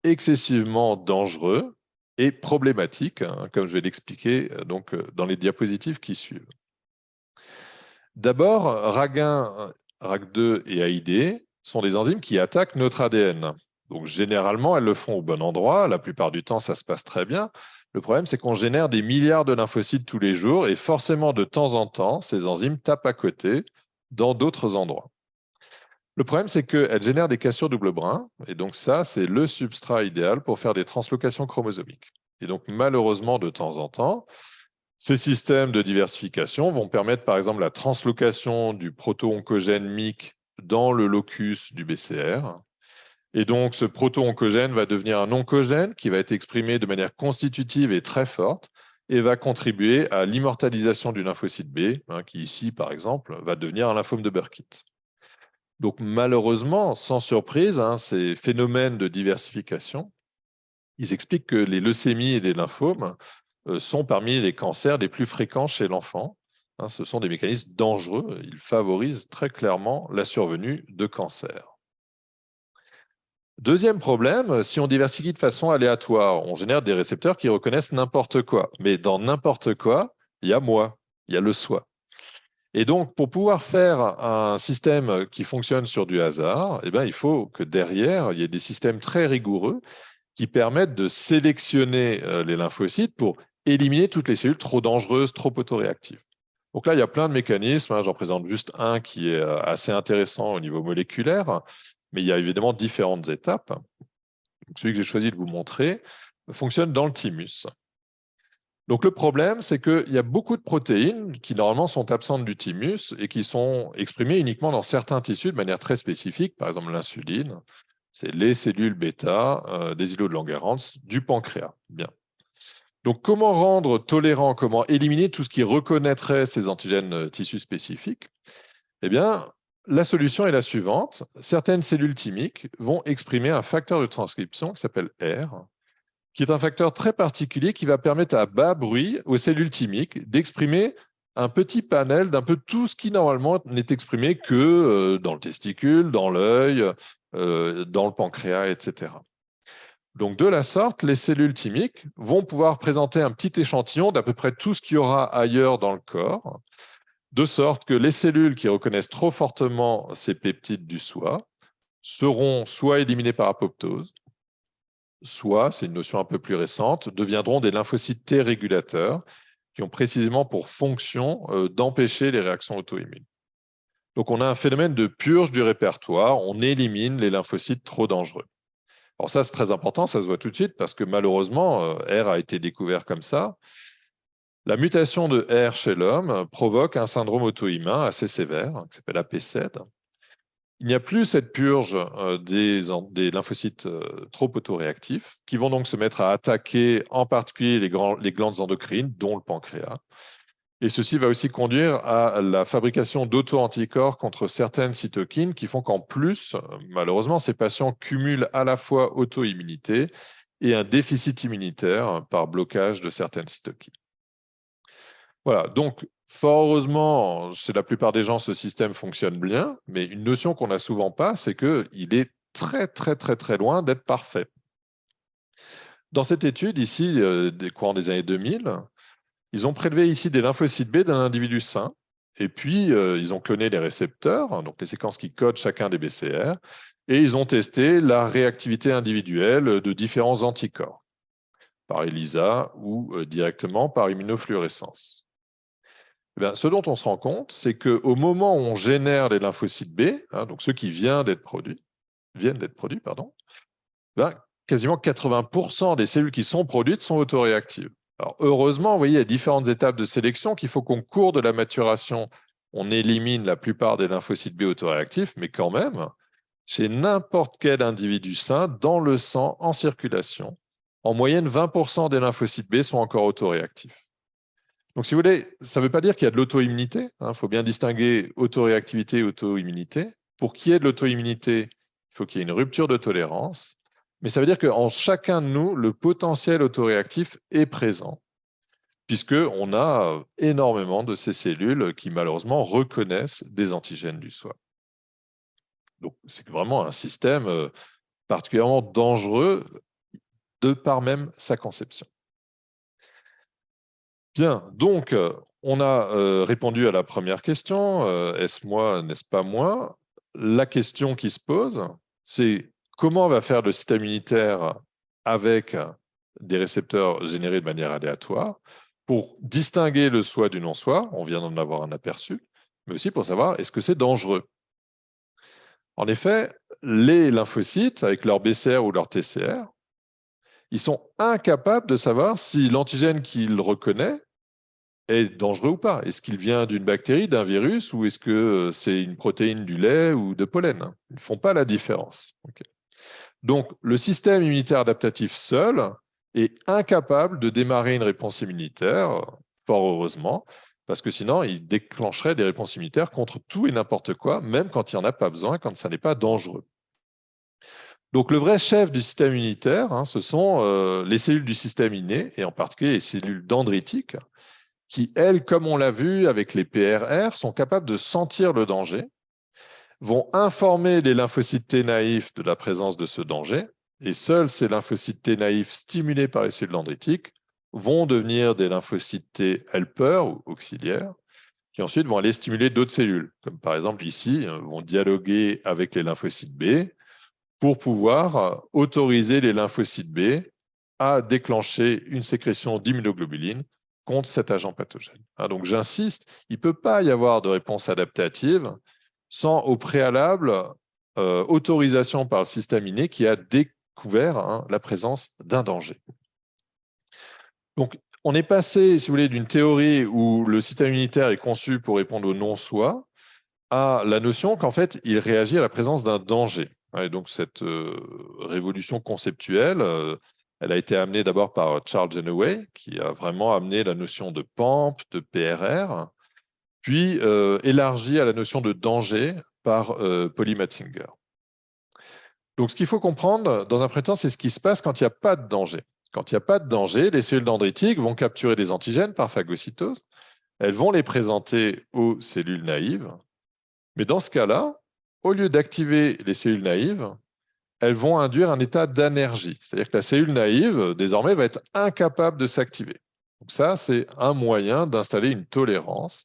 excessivement dangereux et problématique, comme je vais l'expliquer dans les diapositives qui suivent. D'abord, RAG1, RAG2 et AID sont des enzymes qui attaquent notre ADN. Donc, généralement, elles le font au bon endroit. La plupart du temps, ça se passe très bien. Le problème, c'est qu'on génère des milliards de lymphocytes tous les jours et forcément, de temps en temps, ces enzymes tapent à côté dans d'autres endroits. Le problème, c'est qu'elles génèrent des cassures double brin. Et donc, ça, c'est le substrat idéal pour faire des translocations chromosomiques. Et donc, malheureusement, de temps en temps, ces systèmes de diversification vont permettre, par exemple, la translocation du proto-oncogène MYC dans le locus du BCR. Et donc, ce proto-oncogène va devenir un oncogène qui va être exprimé de manière constitutive et très forte et va contribuer à l'immortalisation du lymphocyte B, qui ici, par exemple, va devenir un lymphome de Burkitt. Donc, malheureusement, sans surprise, ces phénomènes de diversification, ils expliquent que les leucémies et les lymphomes sont parmi les cancers les plus fréquents chez l'enfant. Ce sont des mécanismes dangereux. Ils favorisent très clairement la survenue de cancers. Deuxième problème, si on diversifie de façon aléatoire, on génère des récepteurs qui reconnaissent n'importe quoi. Mais dans n'importe quoi, il y a moi, il y a le soi. Et donc, pour pouvoir faire un système qui fonctionne sur du hasard, il faut que derrière, il y ait des systèmes très rigoureux qui permettent de sélectionner les lymphocytes pour éliminer toutes les cellules trop dangereuses, trop autoréactives. Donc là, il y a plein de mécanismes. J'en présente juste un qui est assez intéressant au niveau moléculaire, mais il y a évidemment différentes étapes. Donc, celui que j'ai choisi de vous montrer fonctionne dans le thymus. Donc le problème, c'est qu'il y a beaucoup de protéines qui normalement sont absentes du thymus et qui sont exprimées uniquement dans certains tissus de manière très spécifique, par exemple l'insuline. C'est les cellules bêta des îlots de Langerhans du pancréas. Bien. Donc, comment rendre tolérant, comment éliminer tout ce qui reconnaîtrait ces antigènes tissus spécifiques? Eh bien, la solution est la suivante. Certaines cellules thymiques vont exprimer un facteur de transcription qui s'appelle R, qui est un facteur très particulier qui va permettre à bas bruit aux cellules thymiques d'exprimer un petit panel d'un peu tout ce qui normalement n'est exprimé que dans le testicule, dans l'œil, dans le pancréas, etc. Donc, de la sorte, les cellules thymiques vont pouvoir présenter un petit échantillon d'à peu près tout ce qu'il y aura ailleurs dans le corps, de sorte que les cellules qui reconnaissent trop fortement ces peptides du soi seront soit éliminées par apoptose, soit, c'est une notion un peu plus récente, deviendront des lymphocytes T régulateurs qui ont précisément pour fonction d'empêcher les réactions auto-immunes. Donc, on a un phénomène de purge du répertoire, on élimine les lymphocytes trop dangereux. Alors ça, c'est très important, ça se voit tout de suite parce que malheureusement, R a été découvert comme ça. La mutation de R chez l'homme provoque un syndrome auto-immun assez sévère, qui s'appelle APCED. Il n'y a plus cette purge des lymphocytes trop autoréactifs, qui vont donc se mettre à attaquer en particulier les glandes endocrines, dont le pancréas. Et ceci va aussi conduire à la fabrication d'auto-anticorps contre certaines cytokines qui font qu'en plus, malheureusement, ces patients cumulent à la fois auto-immunité et un déficit immunitaire par blocage de certaines cytokines. Voilà, donc fort heureusement, chez la plupart des gens, ce système fonctionne bien, mais une notion qu'on n'a souvent pas, c'est qu'il est très, très, très, très loin d'être parfait. Dans cette étude, ici, des courants des années 2000, ils ont prélevé ici des lymphocytes B d'un individu sain, et puis ils ont cloné les récepteurs, donc les séquences qui codent chacun des BCR, et ils ont testé la réactivité individuelle de différents anticorps, par ELISA ou directement par immunofluorescence. Eh bien, ce dont on se rend compte, c'est qu'au moment où on génère les lymphocytes B, hein, donc ceux qui viennent d'être produits, ben, quasiment 80% des cellules qui sont produites sont autoréactives. Alors, heureusement, vous voyez, il y a différentes étapes de sélection qu'il faut qu'au cours de la maturation, on élimine la plupart des lymphocytes B autoréactifs, mais quand même, chez n'importe quel individu sain, dans le sang, en circulation, en moyenne, 20% des lymphocytes B sont encore autoréactifs. Donc, si vous voulez, ça ne veut pas dire qu'il y a de l'auto-immunité. Il faut bien distinguer autoréactivité et auto-immunité. Pour qu'il y ait de l'auto-immunité, il faut qu'il y ait une rupture de tolérance. Mais ça veut dire qu'en chacun de nous, le potentiel autoréactif est présent, puisqu'on a énormément de ces cellules qui, malheureusement, reconnaissent des antigènes du soi. Donc, c'est vraiment un système particulièrement dangereux de par même sa conception. Bien, donc, on a répondu à la première question, est-ce moi, n'est-ce pas moi? La question qui se pose, c'est comment va faire le système immunitaire avec des récepteurs générés de manière aléatoire pour distinguer le soi du non-soi, on vient d'en avoir un aperçu, mais aussi pour savoir est-ce que c'est dangereux. En effet, les lymphocytes, avec leur BCR ou leur TCR, ils sont incapables de savoir si l'antigène qu'ils reconnaissent est dangereux ou pas. Est-ce qu'il vient d'une bactérie, d'un virus, ou est-ce que c'est une protéine du lait ou de pollen? Ils ne font pas la différence. Okay. Donc, le système immunitaire adaptatif seul est incapable de démarrer une réponse immunitaire, fort heureusement, parce que sinon, il déclencherait des réponses immunitaires contre tout et n'importe quoi, même quand il n'y en a pas besoin, quand ça n'est pas dangereux. Donc, le vrai chef du système immunitaire, ce sont les cellules du système inné, et en particulier les cellules dendritiques, qui, elles, comme on l'a vu avec les PRR, sont capables de sentir le danger, vont informer les lymphocytes T naïfs de la présence de ce danger, et seuls ces lymphocytes T naïfs stimulés par les cellules dendritiques vont devenir des lymphocytes T helpers ou auxiliaires, qui ensuite vont aller stimuler d'autres cellules, comme par exemple ici, vont dialoguer avec les lymphocytes B pour pouvoir autoriser les lymphocytes B à déclencher une sécrétion d'immunoglobuline contre cet agent pathogène. Donc j'insiste, il ne peut pas y avoir de réponse adaptative sans au préalable autorisation par le système inné qui a découvert la présence d'un danger. Donc on est passé, si vous voulez, d'une théorie où le système immunitaire est conçu pour répondre au non-soi à la notion qu'en fait, il réagit à la présence d'un danger. Et donc cette révolution conceptuelle, elle a été amenée d'abord par Charles Genoway, qui a vraiment amené la notion de PAMP, de PRR, puis élargie à la notion de danger par Polly Matzinger. Donc ce qu'il faut comprendre, dans un premier temps, c'est ce qui se passe quand il n'y a pas de danger. Quand il n'y a pas de danger, les cellules dendritiques vont capturer des antigènes par phagocytose, elles vont les présenter aux cellules naïves, mais dans ce cas-là, au lieu d'activer les cellules naïves, elles vont induire un état d'anergie. C'est-à-dire que la cellule naïve, désormais, va être incapable de s'activer. Donc ça, c'est un moyen d'installer une tolérance.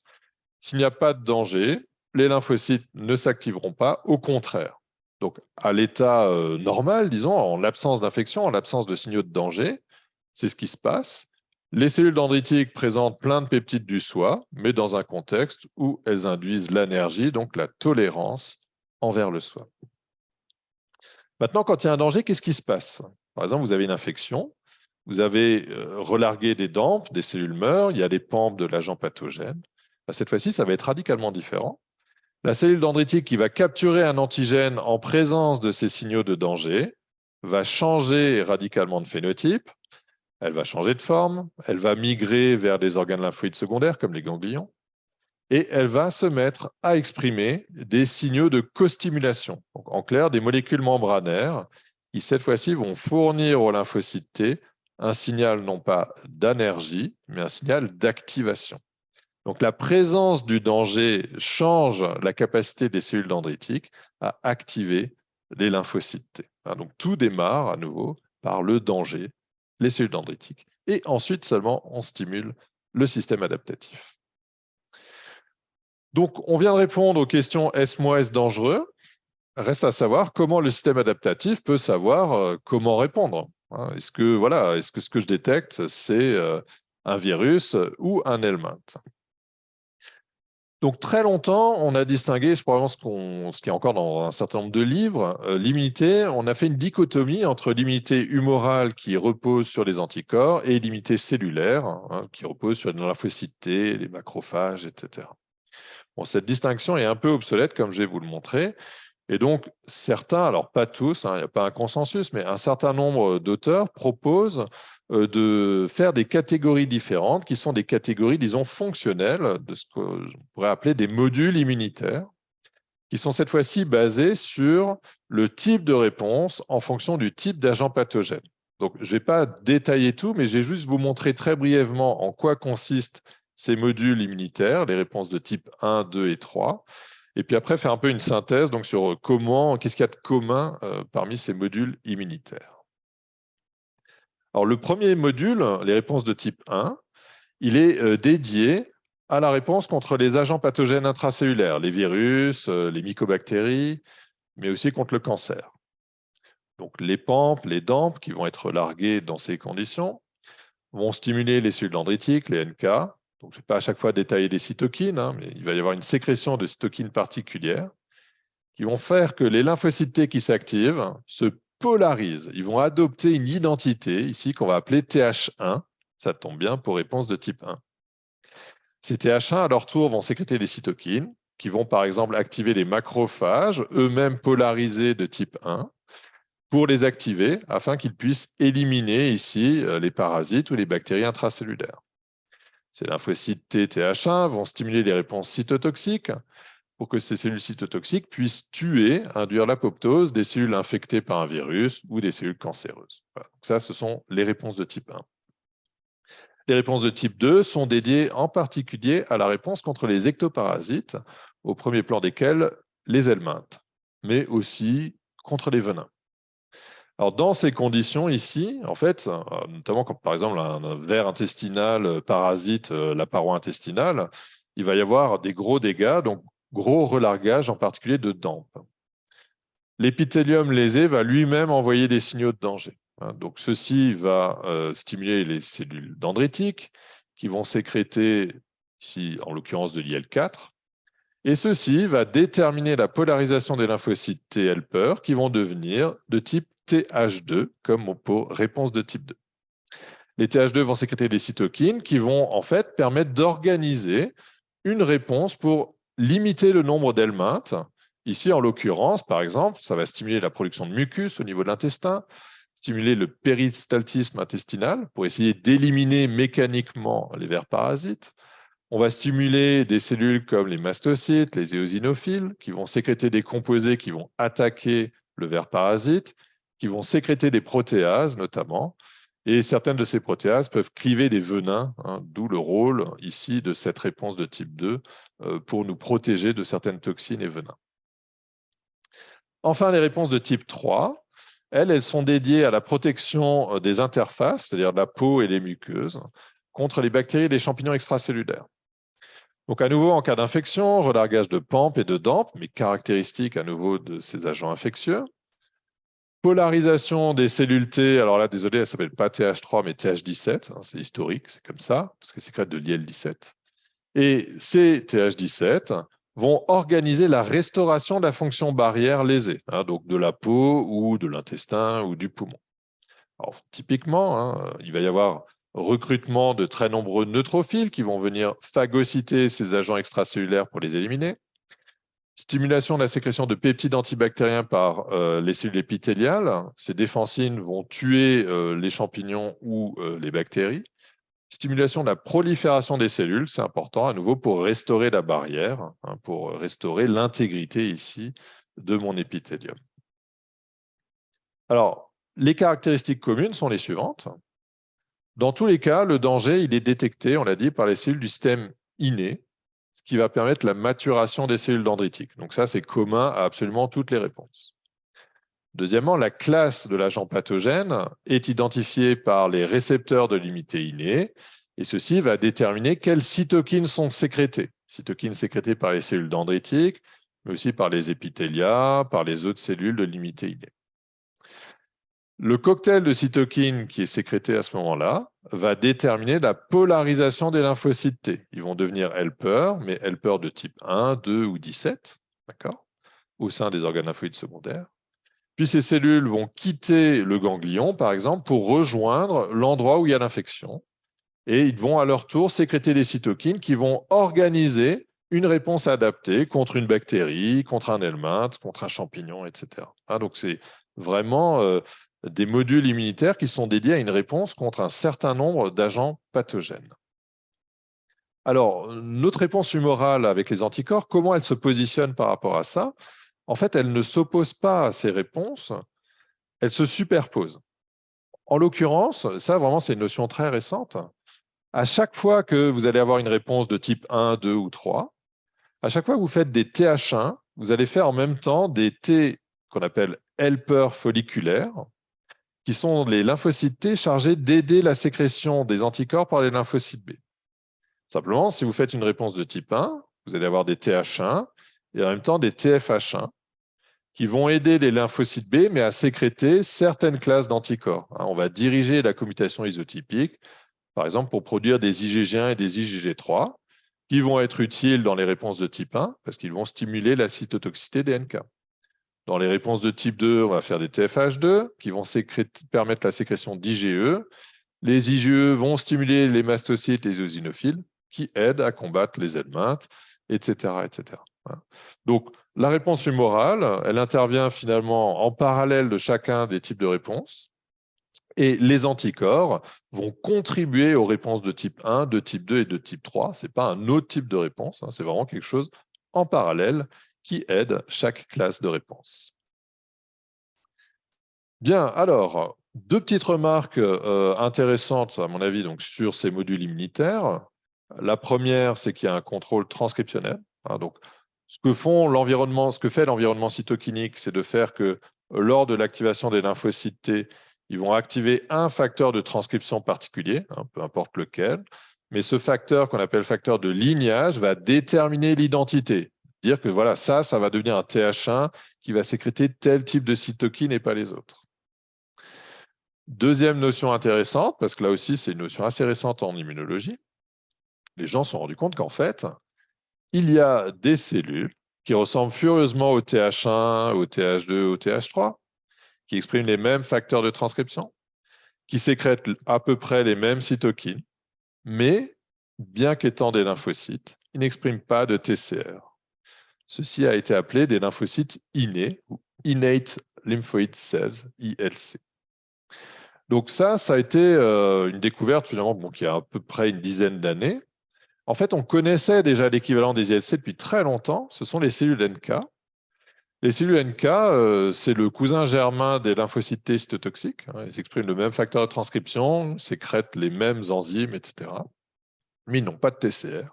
S'il n'y a pas de danger, les lymphocytes ne s'activeront pas, au contraire. Donc, à l'état normal, disons, en l'absence d'infection, en l'absence de signaux de danger, c'est ce qui se passe. Les cellules dendritiques présentent plein de peptides du soi, mais dans un contexte où elles induisent l'anergie, donc la tolérance envers le soi. Maintenant, quand il y a un danger, qu'est-ce qui se passe? Par exemple, vous avez une infection, vous avez relargué des DAMP, des cellules meurent, il y a des PAMP de l'agent pathogène. Cette fois-ci, ça va être radicalement différent. La cellule dendritique qui va capturer un antigène en présence de ces signaux de danger va changer radicalement de phénotype, elle va changer de forme, elle va migrer vers des organes lymphoïdes secondaires comme les ganglions, et elle va se mettre à exprimer des signaux de costimulation. Donc, en clair, des molécules membranaires qui, cette fois-ci, vont fournir aux lymphocytes T un signal non pas d'anergie, mais un signal d'activation. Donc, la présence du danger change la capacité des cellules dendritiques à activer les lymphocytes T. Donc, tout démarre à nouveau par le danger, les cellules dendritiques. Et ensuite seulement, on stimule le système adaptatif. Donc, on vient de répondre aux questions « est-ce moi, est-ce dangereux ?» reste à savoir comment le système adaptatif peut savoir comment répondre. Hein. Est-ce que ce que je détecte, c'est un virus ou un helminth? Donc, très longtemps, on a distingué, c'est probablement ce qui est encore dans un certain nombre de livres, l'immunité. On a fait une dichotomie entre l'immunité humorale qui repose sur les anticorps et l'immunité cellulaire hein, qui repose sur les lymphocytes T, les macrophages, etc. Bon, cette distinction est un peu obsolète, comme je vais vous le montrer. Et donc, certains, alors pas tous, il n'y a pas un consensus, mais un certain nombre d'auteurs proposent de faire des catégories différentes, qui sont des catégories, disons, fonctionnelles, de ce qu'on pourrait appeler des modules immunitaires, qui sont cette fois-ci basés sur le type de réponse en fonction du type d'agent pathogène. Donc, je ne vais pas détailler tout, mais je vais juste vous montrer très brièvement en quoi consistent ces modules immunitaires, les réponses de type 1, 2 et 3. Et puis après, faire un peu une synthèse donc, sur qu'est-ce qu'il y a de commun parmi ces modules immunitaires. Alors, le premier module, les réponses de type 1, il est dédié à la réponse contre les agents pathogènes intracellulaires, les virus, les mycobactéries, mais aussi contre le cancer. Donc, les PAMP, les DAMP, qui vont être largués dans ces conditions, vont stimuler les cellules dendritiques, les NK. Donc, je ne vais pas à chaque fois détailler des cytokines, hein, mais il va y avoir une sécrétion de cytokines particulières qui vont faire que les lymphocytes T qui s'activent se polarisent. Ils vont adopter une identité, ici, qu'on va appeler TH1. Ça tombe bien pour réponse de type 1. Ces TH1, à leur tour, vont sécréter des cytokines qui vont, par exemple, activer les macrophages, eux-mêmes polarisés de type 1, pour les activer afin qu'ils puissent éliminer ici les parasites ou les bactéries intracellulaires. Ces lymphocytes T, TH1 vont stimuler les réponses cytotoxiques pour que ces cellules cytotoxiques puissent tuer, induire l'apoptose des cellules infectées par un virus ou des cellules cancéreuses. Voilà. Donc ça, ce sont les réponses de type 1. Les réponses de type 2 sont dédiées en particulier à la réponse contre les ectoparasites, au premier plan desquels les helminths, mais aussi contre les venins. Alors, dans ces conditions ici, en fait, notamment quand par exemple un ver intestinal parasite la paroi intestinale, il va y avoir des gros dégâts, donc gros relargage en particulier de DAMP. L'épithélium lésé va lui-même envoyer des signaux de danger. Donc, ceci va stimuler les cellules dendritiques qui vont sécréter, ici en l'occurrence de l'IL4, et ceci va déterminer la polarisation des lymphocytes T helper qui vont devenir de type TH2, comme pour réponse de type 2. Les TH2 vont sécréter des cytokines qui vont en fait permettre d'organiser une réponse pour limiter le nombre d'helminths. Ici, en l'occurrence, par exemple, ça va stimuler la production de mucus au niveau de l'intestin, stimuler le péristaltisme intestinal pour essayer d'éliminer mécaniquement les vers parasites. On va stimuler des cellules comme les mastocytes, les éosinophiles, qui vont sécréter des composés qui vont attaquer le ver parasite, qui vont sécréter des protéases notamment, et certaines de ces protéases peuvent cliver des venins, hein, d'où le rôle ici de cette réponse de type 2 pour nous protéger de certaines toxines et venins. Enfin, les réponses de type 3, elles sont dédiées à la protection des interfaces, c'est-à-dire la peau et les muqueuses, contre les bactéries et les champignons extracellulaires. Donc, à nouveau, en cas d'infection, relargage de PAMP et de DAMP, mais caractéristique à nouveau de ces agents infectieux. Polarisation des cellules T, alors là, désolé, elle ne s'appelle pas TH3, mais TH17, hein, c'est historique, c'est comme ça, parce qu'elle sécrète de l'IL-17. Et ces TH17 vont organiser la restauration de la fonction barrière lésée, hein, donc de la peau ou de l'intestin ou du poumon. Alors, typiquement, hein, il va y avoir recrutement de très nombreux neutrophiles qui vont venir phagocyter ces agents extracellulaires pour les éliminer. Stimulation de la sécrétion de peptides antibactériens par les cellules épithéliales. Ces défensines vont tuer les champignons ou les bactéries. Stimulation de la prolifération des cellules, c'est important à nouveau pour restaurer la barrière, hein, pour restaurer l'intégrité ici de mon épithélium. Alors, les caractéristiques communes sont les suivantes. Dans tous les cas, le danger, il est détecté, on l'a dit, par les cellules du système inné, ce qui va permettre la maturation des cellules dendritiques. Donc ça, c'est commun à absolument toutes les réponses. Deuxièmement, la classe de l'agent pathogène est identifiée par les récepteurs de l'immunité innée, et ceci va déterminer quelles cytokines sont sécrétées. Cytokines sécrétées par les cellules dendritiques, mais aussi par les épithélias, par les autres cellules de l'immunité innée. Le cocktail de cytokines qui est sécrété à ce moment-là va déterminer la polarisation des lymphocytes T. Ils vont devenir helpers, mais helpers de type 1, 2 ou 17, d'accord, au sein des organes lymphoïdes secondaires. Puis ces cellules vont quitter le ganglion, par exemple, pour rejoindre l'endroit où il y a l'infection. Et ils vont à leur tour sécréter des cytokines qui vont organiser une réponse adaptée contre une bactérie, contre un helminthe, contre un champignon, etc. Donc c'est vraiment des modules immunitaires qui sont dédiés à une réponse contre un certain nombre d'agents pathogènes. Alors, notre réponse humorale avec les anticorps, comment elle se positionne par rapport à ça? En fait, elle ne s'oppose pas à ces réponses, elle se superpose. En l'occurrence, ça vraiment c'est une notion très récente. À chaque fois que vous allez avoir une réponse de type 1, 2 ou 3, à chaque fois que vous faites des TH1, vous allez faire en même temps des T qu'on appelle helpers folliculaires, qui sont les lymphocytes T chargés d'aider la sécrétion des anticorps par les lymphocytes B. Simplement, si vous faites une réponse de type 1, vous allez avoir des TH1 et en même temps des TFH1 qui vont aider les lymphocytes B, mais à sécréter certaines classes d'anticorps. On va diriger la commutation isotypique, par exemple pour produire des IgG1 et des IgG3, qui vont être utiles dans les réponses de type 1, parce qu'ils vont stimuler la cytotoxicité des NK. Dans les réponses de type 2, on va faire des TFH2, qui vont permettre la sécrétion d'IgE. Les IgE vont stimuler les mastocytes, les eosinophiles, qui aident à combattre les helminthes, etc., etc. Donc, la réponse humorale, elle intervient finalement en parallèle de chacun des types de réponses. Et les anticorps vont contribuer aux réponses de type 1, de type 2 et de type 3. Ce n'est pas un autre type de réponse, c'est vraiment quelque chose en parallèle qui aide chaque classe de réponse. Bien, alors, deux petites remarques intéressantes, à mon avis, donc, sur ces modules immunitaires. La première, c'est qu'il y a un contrôle transcriptionnel. Donc, ce que fait l'environnement cytokinique, c'est de faire que lors de l'activation des lymphocytes T, ils vont activer un facteur de transcription particulier, peu importe lequel, mais ce facteur qu'on appelle facteur de lignage va déterminer l'identité. Dire que voilà, ça va devenir un TH1 qui va sécréter tel type de cytokine et pas les autres. Deuxième notion intéressante, parce que là aussi c'est une notion assez récente en immunologie, les gens se sont rendus compte qu'en fait, il y a des cellules qui ressemblent furieusement au TH1, au TH2, au TH3, qui expriment les mêmes facteurs de transcription, qui sécrètent à peu près les mêmes cytokines, mais, bien qu'étant des lymphocytes, ils n'expriment pas de TCR. Ceci a été appelé des lymphocytes innés, ou Innate Lymphoid Cells, ILC. Donc ça a été une découverte finalement qui a à peu près une dizaine d'années. En fait, on connaissait déjà l'équivalent des ILC depuis très longtemps, ce sont les cellules NK. Les cellules NK, c'est le cousin germain des lymphocytes T cytotoxiques. Ils expriment le même facteur de transcription, sécrètent les mêmes enzymes, etc. Mais ils n'ont pas de TCR.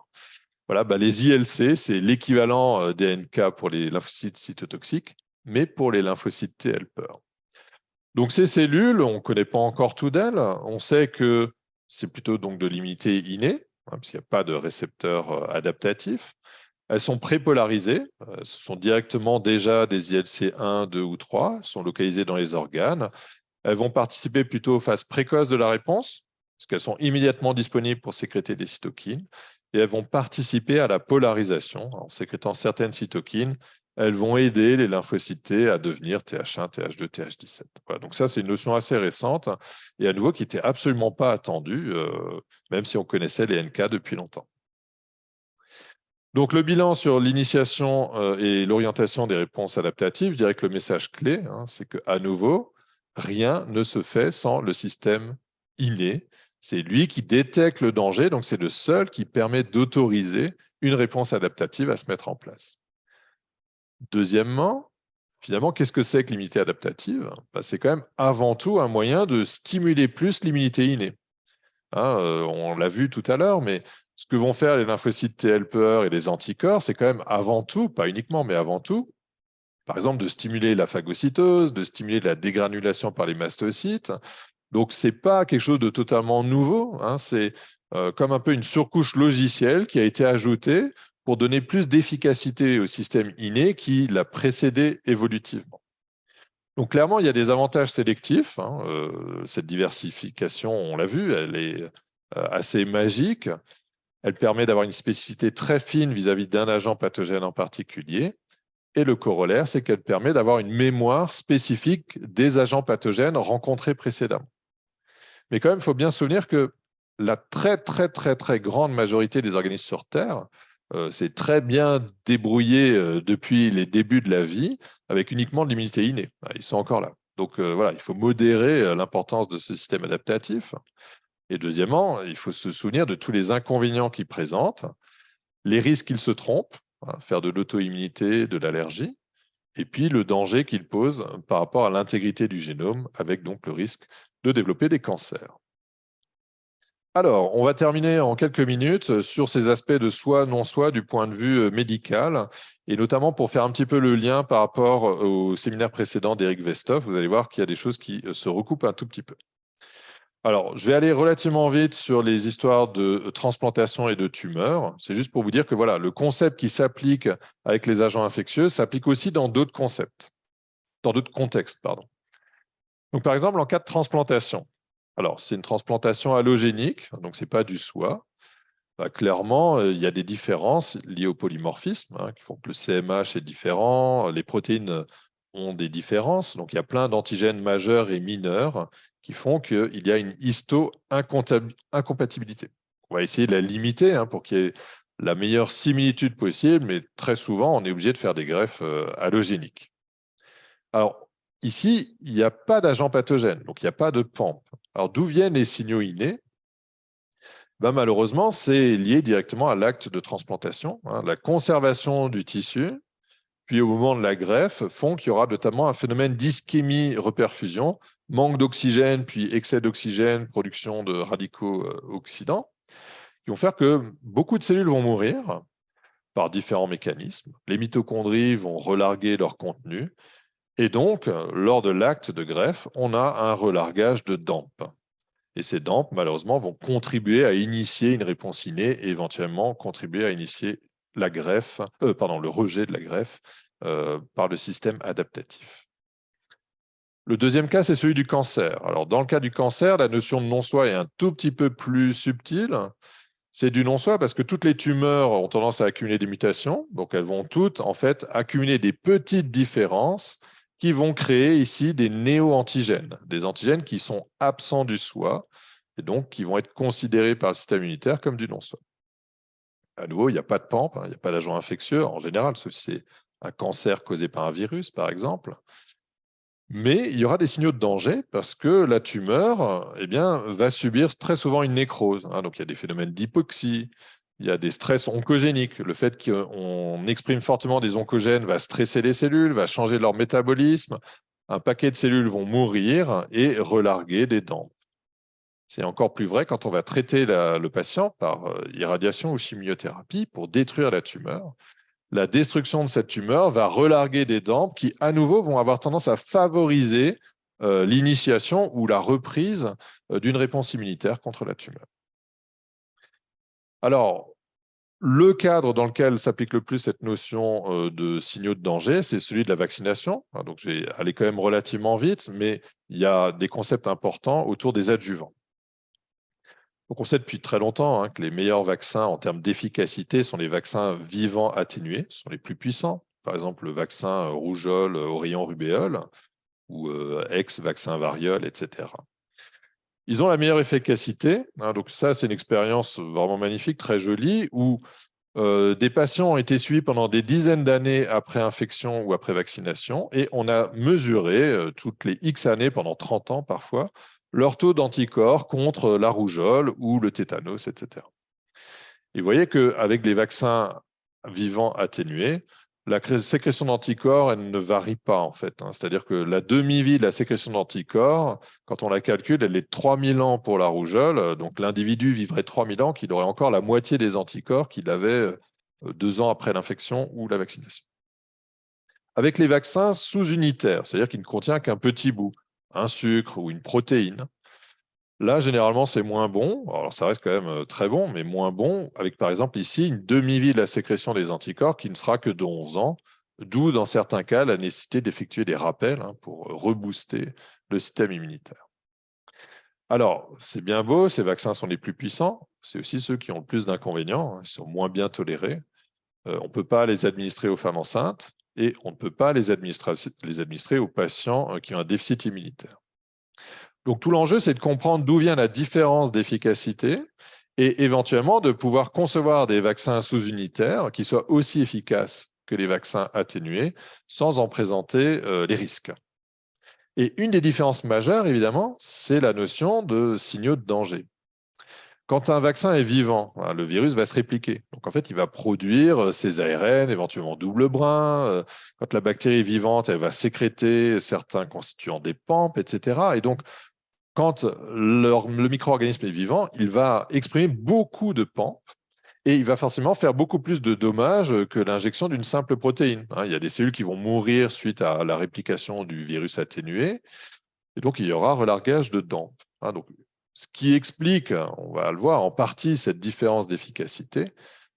Voilà, les ILC, c'est l'équivalent des NK pour les lymphocytes cytotoxiques, mais pour les lymphocytes T helper. Donc ces cellules, on ne connaît pas encore tout d'elles. On sait que c'est plutôt donc de l'immunité innée, parce qu'il n'y a pas de récepteur adaptatif. Elles sont prépolarisées, ce sont directement déjà des ILC 1, 2 ou 3, elles sont localisées dans les organes. Elles vont participer plutôt aux phases précoces de la réponse, parce qu'elles sont immédiatement disponibles pour sécréter des cytokines, et elles vont participer à la polarisation. En sécrétant certaines cytokines, elles vont aider les lymphocytes T à devenir TH1, TH2, TH17. Voilà, donc ça, c'est une notion assez récente, et à nouveau qui n'était absolument pas attendue, même si on connaissait les NK depuis longtemps. Donc, le bilan sur l'initiation et l'orientation des réponses adaptatives, je dirais que le message clé, c'est qu'à nouveau, rien ne se fait sans le système inné. C'est lui qui détecte le danger, donc c'est le seul qui permet d'autoriser une réponse adaptative à se mettre en place. Deuxièmement, finalement, qu'est-ce que c'est que l'immunité adaptative? C'est quand même avant tout un moyen de stimuler plus l'immunité innée. On l'a vu tout à l'heure, mais ce que vont faire les lymphocytes T helper et les anticorps, c'est quand même avant tout, pas uniquement, mais avant tout, par exemple, de stimuler la phagocytose, de stimuler la dégranulation par les mastocytes. Donc, ce n'est pas quelque chose de totalement nouveau. C'est comme un peu une surcouche logicielle qui a été ajoutée pour donner plus d'efficacité au système inné qui l'a précédé évolutivement. Donc clairement, il y a des avantages sélectifs. Cette diversification, on l'a vu, elle est assez magique. Elle permet d'avoir une spécificité très fine vis-à-vis d'un agent pathogène en particulier. Et le corollaire, c'est qu'elle permet d'avoir une mémoire spécifique des agents pathogènes rencontrés précédemment. Mais quand même, il faut bien se souvenir que la très grande majorité des organismes sur Terre s'est très bien débrouillé depuis les débuts de la vie avec uniquement de l'immunité innée. Ils sont encore là. Donc voilà, il faut modérer l'importance de ce système adaptatif. Et deuxièmement, il faut se souvenir de tous les inconvénients qu'il présente, les risques qu'il se trompe, faire de l'auto-immunité, de l'allergie, et puis le danger qu'il pose par rapport à l'intégrité du génome, avec donc le risque de développer des cancers. Alors, on va terminer en quelques minutes sur ces aspects de soi, non-soi du point de vue médical, et notamment pour faire un petit peu le lien par rapport au séminaire précédent d'Eric Westhoff. Vous allez voir qu'il y a des choses qui se recoupent un tout petit peu. Alors, je vais aller relativement vite sur les histoires de transplantation et de tumeurs. C'est juste pour vous dire que voilà, le concept qui s'applique avec les agents infectieux s'applique aussi dans d'autres concepts, dans d'autres contextes, pardon. Donc, par exemple, en cas de transplantation, alors c'est une transplantation allogénique, donc ce n'est pas du soi. Clairement, il y a des différences liées au polymorphisme, qui font que le CMH est différent, les protéines ont des différences, donc il y a plein d'antigènes majeurs et mineurs qui font qu'il y a une histo-incompatibilité. On va essayer de la limiter pour qu'il y ait la meilleure similitude possible, mais très souvent, on est obligé de faire des greffes allogéniques. Alors, ici, il n'y a pas d'agent pathogène, donc il n'y a pas de PAMP. Alors, d'où viennent les signaux innés ? Malheureusement, c'est lié directement à l'acte de transplantation. La conservation du tissu, puis au moment de la greffe, font qu'il y aura notamment un phénomène d'ischémie-reperfusion, manque d'oxygène, puis excès d'oxygène, production de radicaux oxydants, qui vont faire que beaucoup de cellules vont mourir par différents mécanismes. Les mitochondries vont relarguer leur contenu, et donc, lors de l'acte de greffe, on a un relargage de DAMP. Et ces DAMP, malheureusement, vont contribuer à initier une réponse innée et éventuellement contribuer à initier la greffe, le rejet de la greffe par le système adaptatif. Le deuxième cas, c'est celui du cancer. Alors, dans le cas du cancer, la notion de non-soi est un tout petit peu plus subtile. C'est du non-soi parce que toutes les tumeurs ont tendance à accumuler des mutations. Donc, elles vont toutes, en fait, accumuler des petites différences qui vont créer ici des néo-antigènes, des antigènes qui sont absents du soi et donc qui vont être considérés par le système immunitaire comme du non-soi. À nouveau, il n'y a pas de PAMP, il n'y a pas d'agent infectieux en général, sauf si c'est un cancer causé par un virus, par exemple. Mais il y aura des signaux de danger parce que la tumeur va subir très souvent une nécrose. Donc, il y a des phénomènes d'hypoxie, il y a des stress oncogéniques. Le fait qu'on exprime fortement des oncogènes va stresser les cellules, va changer leur métabolisme. Un paquet de cellules vont mourir et relarguer des dents. C'est encore plus vrai quand on va traiter le patient par irradiation ou chimiothérapie pour détruire la tumeur. La destruction de cette tumeur va relarguer des dents qui, à nouveau, vont avoir tendance à favoriser l'initiation ou la reprise d'une réponse immunitaire contre la tumeur. Alors, le cadre dans lequel s'applique le plus cette notion de signaux de danger, c'est celui de la vaccination. Donc, je vais aller quand même relativement vite, mais il y a des concepts importants autour des adjuvants. Donc, on sait depuis très longtemps que les meilleurs vaccins en termes d'efficacité sont les vaccins vivants atténués, ce sont les plus puissants. Par exemple, le vaccin rougeole, orion, rubéole ou ex-vaccin variole, etc. Ils ont la meilleure efficacité. Donc ça, c'est une expérience vraiment magnifique, très jolie, où des patients ont été suivis pendant des dizaines d'années après infection ou après vaccination, et on a mesuré toutes les X années, pendant 30 ans parfois, leur taux d'anticorps contre la rougeole ou le tétanos, etc. Et vous voyez qu'avec les vaccins vivants atténués, la sécrétion d'anticorps, elle ne varie pas en fait. C'est-à-dire que la demi-vie de la sécrétion d'anticorps, quand on la calcule, elle est de 3000 ans pour la rougeole. Donc l'individu vivrait 3000 ans, qu'il aurait encore la moitié des anticorps qu'il avait 2 ans après l'infection ou la vaccination. Avec les vaccins sous-unitaires, c'est-à-dire qu'il ne contient qu'un petit bout, un sucre ou une protéine, Là, généralement, c'est moins bon. Alors, ça reste quand même très bon, mais moins bon, avec par exemple ici une demi-vie de la sécrétion des anticorps qui ne sera que de 11 ans, d'où dans certains cas la nécessité d'effectuer des rappels pour rebooster le système immunitaire. Alors, c'est bien beau, ces vaccins sont les plus puissants, c'est aussi ceux qui ont le plus d'inconvénients, ils sont moins bien tolérés. On ne peut pas les administrer aux femmes enceintes et on ne peut pas les administrer aux patients qui ont un déficit immunitaire. Donc tout l'enjeu, c'est de comprendre d'où vient la différence d'efficacité et éventuellement de pouvoir concevoir des vaccins sous-unitaires qui soient aussi efficaces que les vaccins atténués sans en présenter les risques. Et une des différences majeures, évidemment, c'est la notion de signaux de danger. Quand un vaccin est vivant, le virus va se répliquer. Donc, en fait, il va produire ses ARN, éventuellement double brin. Quand la bactérie est vivante, elle va sécréter certains constituants des PAMP, etc. Et donc, quand le micro-organisme est vivant, il va exprimer beaucoup de PAMP et il va forcément faire beaucoup plus de dommages que l'injection d'une simple protéine. Il y a des cellules qui vont mourir suite à la réplication du virus atténué et donc il y aura relargage de DAMP. Donc, ce qui explique, on va le voir en partie, cette différence d'efficacité,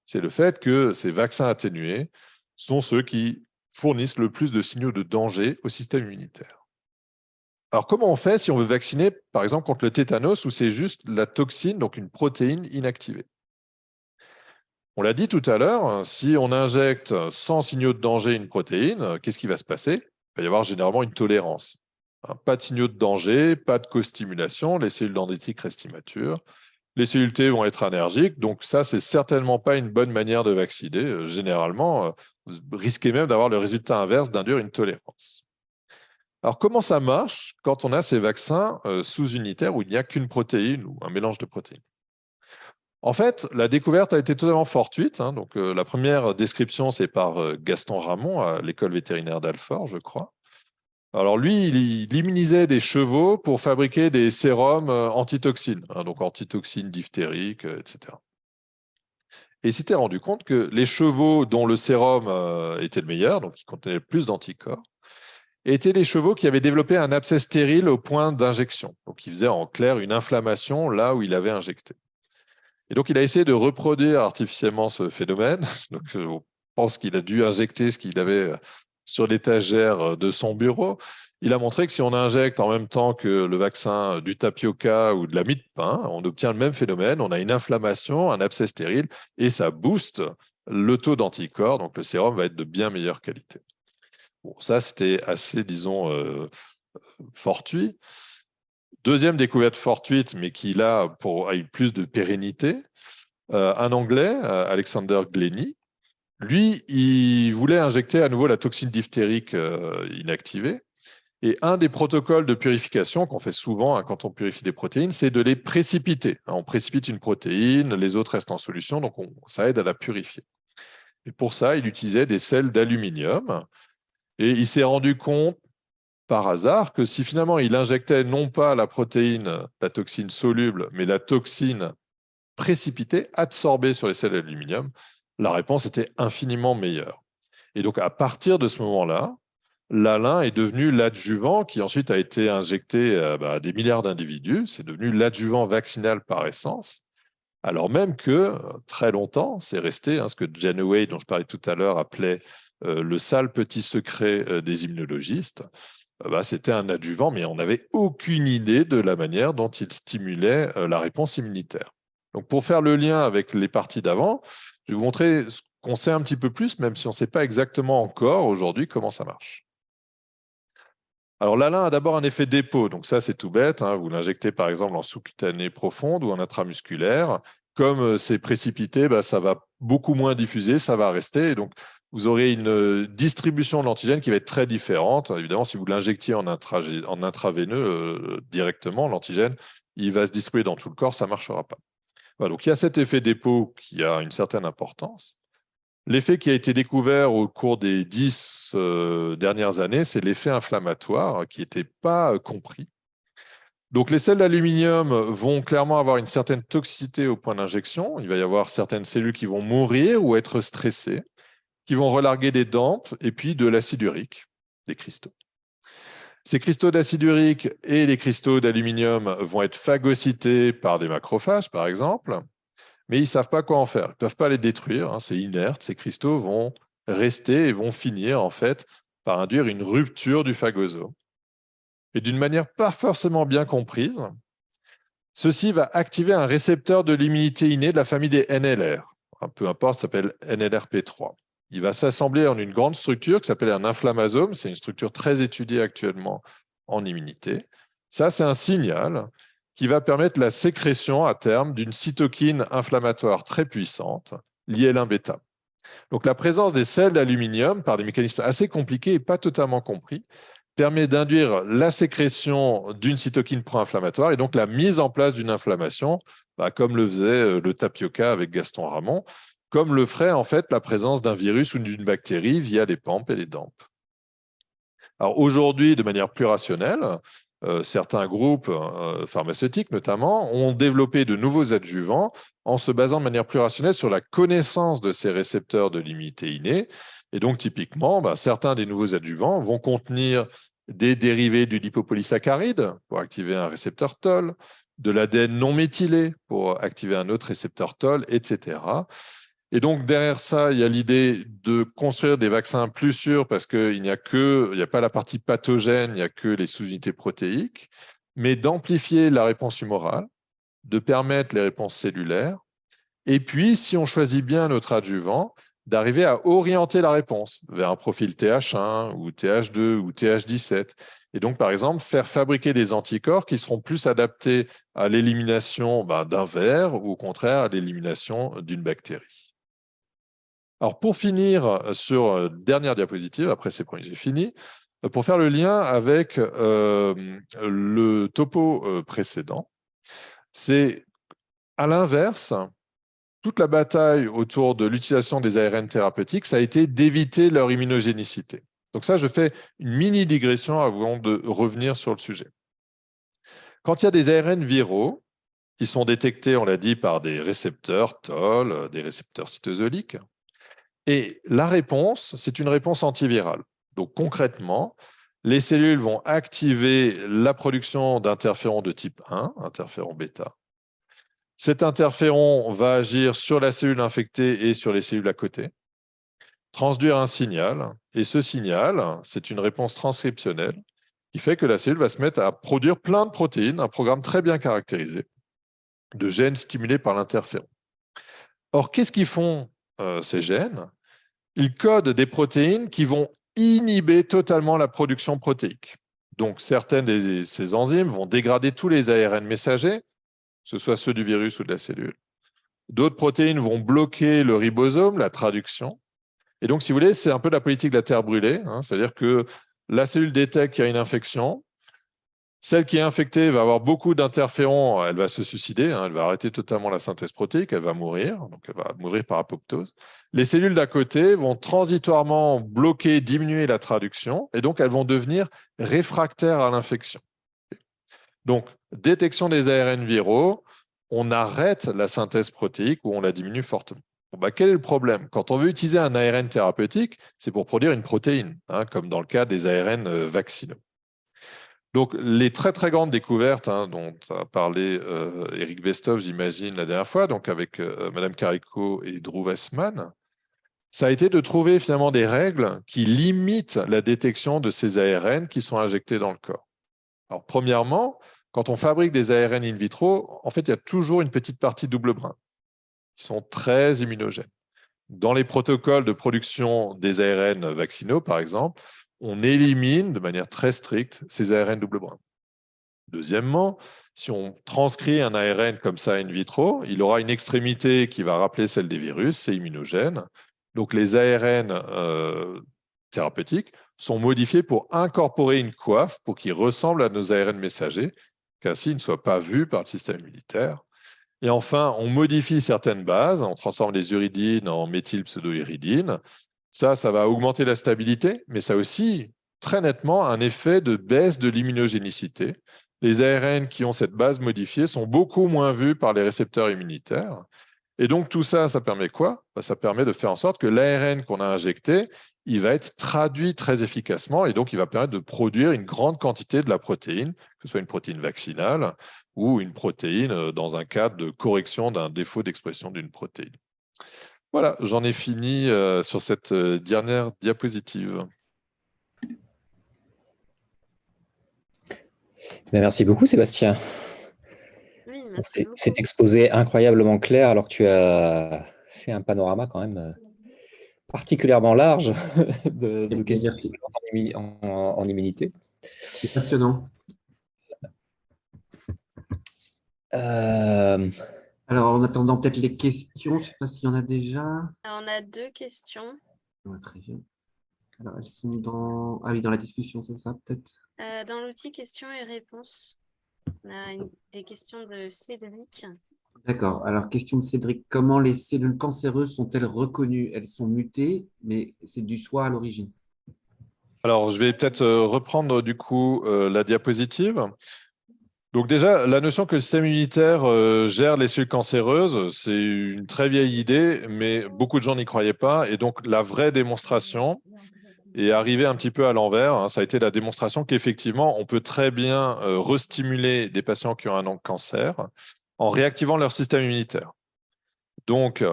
c'est le fait que ces vaccins atténués sont ceux qui fournissent le plus de signaux de danger au système immunitaire. Alors, comment on fait si on veut vacciner, par exemple, contre le tétanos, où c'est juste la toxine, donc une protéine inactivée? On l'a dit tout à l'heure, si on injecte sans signaux de danger une protéine, qu'est-ce qui va se passer? Il va y avoir généralement une tolérance. Pas de signaux de danger, pas de co-stimulation, les cellules dendritiques restent immatures. Les cellules T vont être allergiques, donc ça, c'est certainement pas une bonne manière de vacciner. Généralement, vous risquez même d'avoir le résultat inverse, d'induire une tolérance. Alors, comment ça marche quand on a ces vaccins sous-unitaires où il n'y a qu'une protéine ou un mélange de protéines? En fait, la découverte a été totalement fortuite. Donc, la première description, c'est par Gaston Ramon à l'école vétérinaire d'Alfort, je crois. Alors, lui, il immunisait des chevaux pour fabriquer des sérums antitoxines, donc antitoxines diphtériques, etc. Et il s'était rendu compte que les chevaux dont le sérum était le meilleur, donc qui contenait le plus d'anticorps, étaient les chevaux qui avaient développé un abcès stérile au point d'injection. Donc, il faisait en clair une inflammation là où il avait injecté. Et donc, il a essayé de reproduire artificiellement ce phénomène. Donc, on pense qu'il a dû injecter ce qu'il avait sur l'étagère de son bureau. Il a montré que si on injecte en même temps que le vaccin du tapioca ou de la mie de pain, on obtient le même phénomène. On a une inflammation, un abcès stérile, et ça booste le taux d'anticorps. Donc, le sérum va être de bien meilleure qualité. Bon, ça, c'était assez, disons, fortuit. Deuxième découverte fortuite, mais qui là a eu plus de pérennité, un Anglais, Alexander Glennie, lui, il voulait injecter à nouveau la toxine diphtérique inactivée. Et un des protocoles de purification qu'on fait souvent quand on purifie des protéines, c'est de les précipiter. On précipite une protéine, les autres restent en solution, donc ça aide à la purifier. Et pour ça, il utilisait des sels d'aluminium. Et il s'est rendu compte par hasard que si finalement il injectait non pas la protéine, la toxine soluble, mais la toxine précipitée, adsorbée sur les sels d'aluminium, la réponse était infiniment meilleure. Et donc à partir de ce moment-là, l'ALIN est devenu l'adjuvant qui ensuite a été injecté à des milliards d'individus. C'est devenu l'adjuvant vaccinal par essence. Alors même que très longtemps, c'est resté ce que Janeway, dont je parlais tout à l'heure, appelait le sale petit secret des immunologistes. C'était un adjuvant, mais on n'avait aucune idée de la manière dont il stimulait la réponse immunitaire. Donc, pour faire le lien avec les parties d'avant, je vais vous montrer ce qu'on sait un petit peu plus, même si on ne sait pas exactement encore aujourd'hui comment ça marche. Alors, l'ALIN a d'abord un effet dépôt. Donc, ça, c'est tout bête. Vous l'injectez, par exemple, en sous-cutanée profonde ou en intramusculaire. Comme c'est précipité, ça va beaucoup moins diffuser, ça va rester. Et donc, vous aurez une distribution de l'antigène qui va être très différente. Évidemment, si vous l'injectiez en intraveineux directement, l'antigène, il va se distribuer dans tout le corps, ça ne marchera pas. Voilà, donc, il y a cet effet dépôt qui a une certaine importance. L'effet qui a été découvert au cours des 10 dernières années, c'est l'effet inflammatoire qui n'était pas compris. Donc, les sels d'aluminium vont clairement avoir une certaine toxicité au point d'injection. Il va y avoir certaines cellules qui vont mourir ou être stressées, qui vont relarguer des DAMP et puis de l'acide urique, des cristaux. Ces cristaux d'acide urique et les cristaux d'aluminium vont être phagocytés par des macrophages, par exemple, mais ils ne savent pas quoi en faire. Ils ne peuvent pas les détruire, hein, c'est inerte. Ces cristaux vont rester et vont finir en fait par induire une rupture du phagosome. Et d'une manière pas forcément bien comprise, ceci va activer un récepteur de l'immunité innée de la famille des NLR. Peu importe, ça s'appelle NLRP3. Il va s'assembler en une grande structure qui s'appelle un inflammasome. C'est une structure très étudiée actuellement en immunité. Ça, c'est un signal qui va permettre la sécrétion à terme d'une cytokine inflammatoire très puissante, l'IL-1 bêta. Donc la présence des sels d'aluminium par des mécanismes assez compliqués et pas totalement compris permet d'induire la sécrétion d'une cytokine pro-inflammatoire et donc la mise en place d'une inflammation, comme le faisait le tapioca avec Gaston Ramon, comme le ferait en fait la présence d'un virus ou d'une bactérie via les PAMP et les DAMP. Alors aujourd'hui, de manière plus rationnelle, certains groupes pharmaceutiques notamment ont développé de nouveaux adjuvants en se basant de manière plus rationnelle sur la connaissance de ces récepteurs de l'immunité innée. Et donc typiquement, certains des nouveaux adjuvants vont contenir des dérivés du lipopolysaccharide pour activer un récepteur TOL, de l'ADN non méthylé pour activer un autre récepteur TOL, etc. Et donc, derrière ça, il y a l'idée de construire des vaccins plus sûrs parce qu'il n'y a pas la partie pathogène, il n'y a que les sous-unités protéiques, mais d'amplifier la réponse humorale, de permettre les réponses cellulaires, et puis, si on choisit bien notre adjuvant, d'arriver à orienter la réponse vers un profil TH1 ou TH2 ou TH17. Et donc, par exemple, faire fabriquer des anticorps qui seront plus adaptés à l'élimination d'un ver ou au contraire à l'élimination d'une bactérie. Alors, pour finir sur dernière diapositive, après ces points, j'ai fini, pour faire le lien avec le topo précédent, c'est à l'inverse, toute la bataille autour de l'utilisation des ARN thérapeutiques, ça a été d'éviter leur immunogénicité. Donc ça, je fais une mini digression avant de revenir sur le sujet. Quand il y a des ARN viraux qui sont détectés, on l'a dit, par des récepteurs TOL, des récepteurs cytosoliques, et la réponse, c'est une réponse antivirale. Donc concrètement, les cellules vont activer la production d'interférons de type 1, interféron bêta. Cet interféron va agir sur la cellule infectée et sur les cellules à côté, transduire un signal, et ce signal, c'est une réponse transcriptionnelle qui fait que la cellule va se mettre à produire plein de protéines, un programme très bien caractérisé, de gènes stimulés par l'interféron. Or, qu'est-ce qu'ils font ces gènes? Ils codent des protéines qui vont inhiber totalement la production protéique. Donc, certaines de ces enzymes vont dégrader tous les ARN messagers, que ce soit ceux du virus ou de la cellule. D'autres protéines vont bloquer le ribosome, la traduction. Et donc, si vous voulez, c'est un peu la politique de la terre brûlée, hein, c'est-à-dire que la cellule détecte qu'il y a une infection. Celle qui est infectée va avoir beaucoup d'interférons, elle va se suicider, hein, elle va arrêter totalement la synthèse protéique, elle va mourir, donc elle va mourir par apoptose. Les cellules d'à côté vont transitoirement bloquer, diminuer la traduction, et donc elles vont devenir réfractaires à l'infection. Donc, détection des ARN viraux, on arrête la synthèse protéique ou on la diminue fortement. Quel est le problème? Quand on veut utiliser un ARN thérapeutique, c'est pour produire une protéine, hein, comme dans le cas des ARN vaccinaux. Donc, les très, très grandes découvertes dont a parlé Eric Bestov, j'imagine, la dernière fois, donc avec Madame Carico et Drew Weissman, ça a été de trouver finalement des règles qui limitent la détection de ces ARN qui sont injectés dans le corps. Alors, premièrement, quand on fabrique des ARN in vitro, en fait, il y a toujours une petite partie double brin qui sont très immunogènes. Dans les protocoles de production des ARN vaccinaux, par exemple, on élimine de manière très stricte ces ARN double brin. Deuxièmement, si on transcrit un ARN comme ça in vitro, il aura une extrémité qui va rappeler celle des virus, c'est immunogène. Donc les ARN thérapeutiques sont modifiés pour incorporer une coiffe pour qu'ils ressemblent à nos ARN messagers, qu'ainsi ils ne soient pas vus par le système immunitaire. Et enfin, on modifie certaines bases, on transforme les uridines en méthylpseudoiridine. Ça va augmenter la stabilité, mais ça a aussi très nettement un effet de baisse de l'immunogénicité. Les ARN qui ont cette base modifiée sont beaucoup moins vus par les récepteurs immunitaires. Et donc, tout ça, ça permet quoi? Ça permet de faire en sorte que l'ARN qu'on a injecté, il va être traduit très efficacement et donc il va permettre de produire une grande quantité de la protéine, que ce soit une protéine vaccinale ou une protéine dans un cadre de correction d'un défaut d'expression d'une protéine. Voilà, j'en ai fini sur cette dernière diapositive. Merci beaucoup, Sébastien. Oui, Pour merci cet beaucoup. exposé incroyablement clair, alors que tu as fait un panorama quand même particulièrement large de questions Merci. en immunité. C'est passionnant. Euh, Alors, en attendant peut-être les questions, je ne sais pas s'il y en a déjà. Alors, on a 2 questions. Ouais, très bien. Alors, elles sont dans... Ah oui, dans la discussion, c'est ça, peut-être? Dans l'outil questions et réponses, on a des questions de Cédric. D'accord. Alors, question de Cédric. Comment les cellules cancéreuses sont-elles reconnues? Elles sont mutées, mais c'est du soi à l'origine. Alors, je vais peut-être reprendre du coup la diapositive. Donc déjà, la notion que le système immunitaire gère les cellules cancéreuses, c'est une très vieille idée, mais beaucoup de gens n'y croyaient pas. Et donc, la vraie démonstration est arrivée un petit peu à l'envers, hein. Ça a été la démonstration qu'effectivement, on peut très bien restimuler des patients qui ont un cancer en réactivant leur système immunitaire. Donc,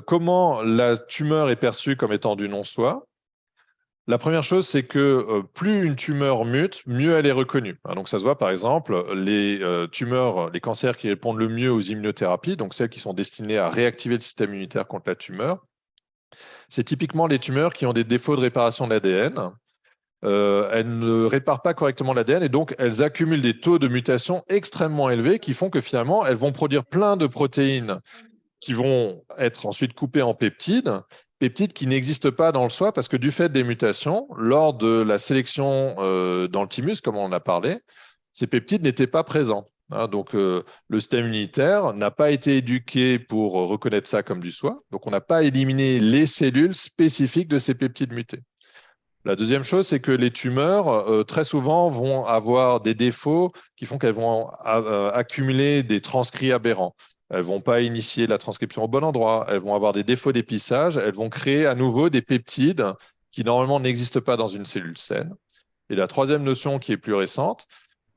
comment la tumeur est perçue comme étant du non-soi? La première chose, c'est que plus une tumeur mute, mieux elle est reconnue. Donc ça se voit par exemple, les tumeurs, les cancers qui répondent le mieux aux immunothérapies, donc celles qui sont destinées à réactiver le système immunitaire contre la tumeur, c'est typiquement les tumeurs qui ont des défauts de réparation de l'ADN. Elles ne réparent pas correctement l'ADN et donc elles accumulent des taux de mutation extrêmement élevés qui font que finalement elles vont produire plein de protéines qui vont être ensuite coupées en peptides, peptides qui n'existent pas dans le soi parce que du fait des mutations, lors de la sélection dans le thymus, comme on en a parlé, ces peptides n'étaient pas présents. Donc, le système immunitaire n'a pas été éduqué pour reconnaître ça comme du soi. Donc, on n'a pas éliminé les cellules spécifiques de ces peptides mutés. La deuxième chose, c'est que les tumeurs, très souvent, vont avoir des défauts qui font qu'elles vont accumuler des transcrits aberrants. Elles ne vont pas initier la transcription au bon endroit. Elles vont avoir des défauts d'épissage. Elles vont créer à nouveau des peptides qui, normalement, n'existent pas dans une cellule saine. Et la troisième notion qui est plus récente,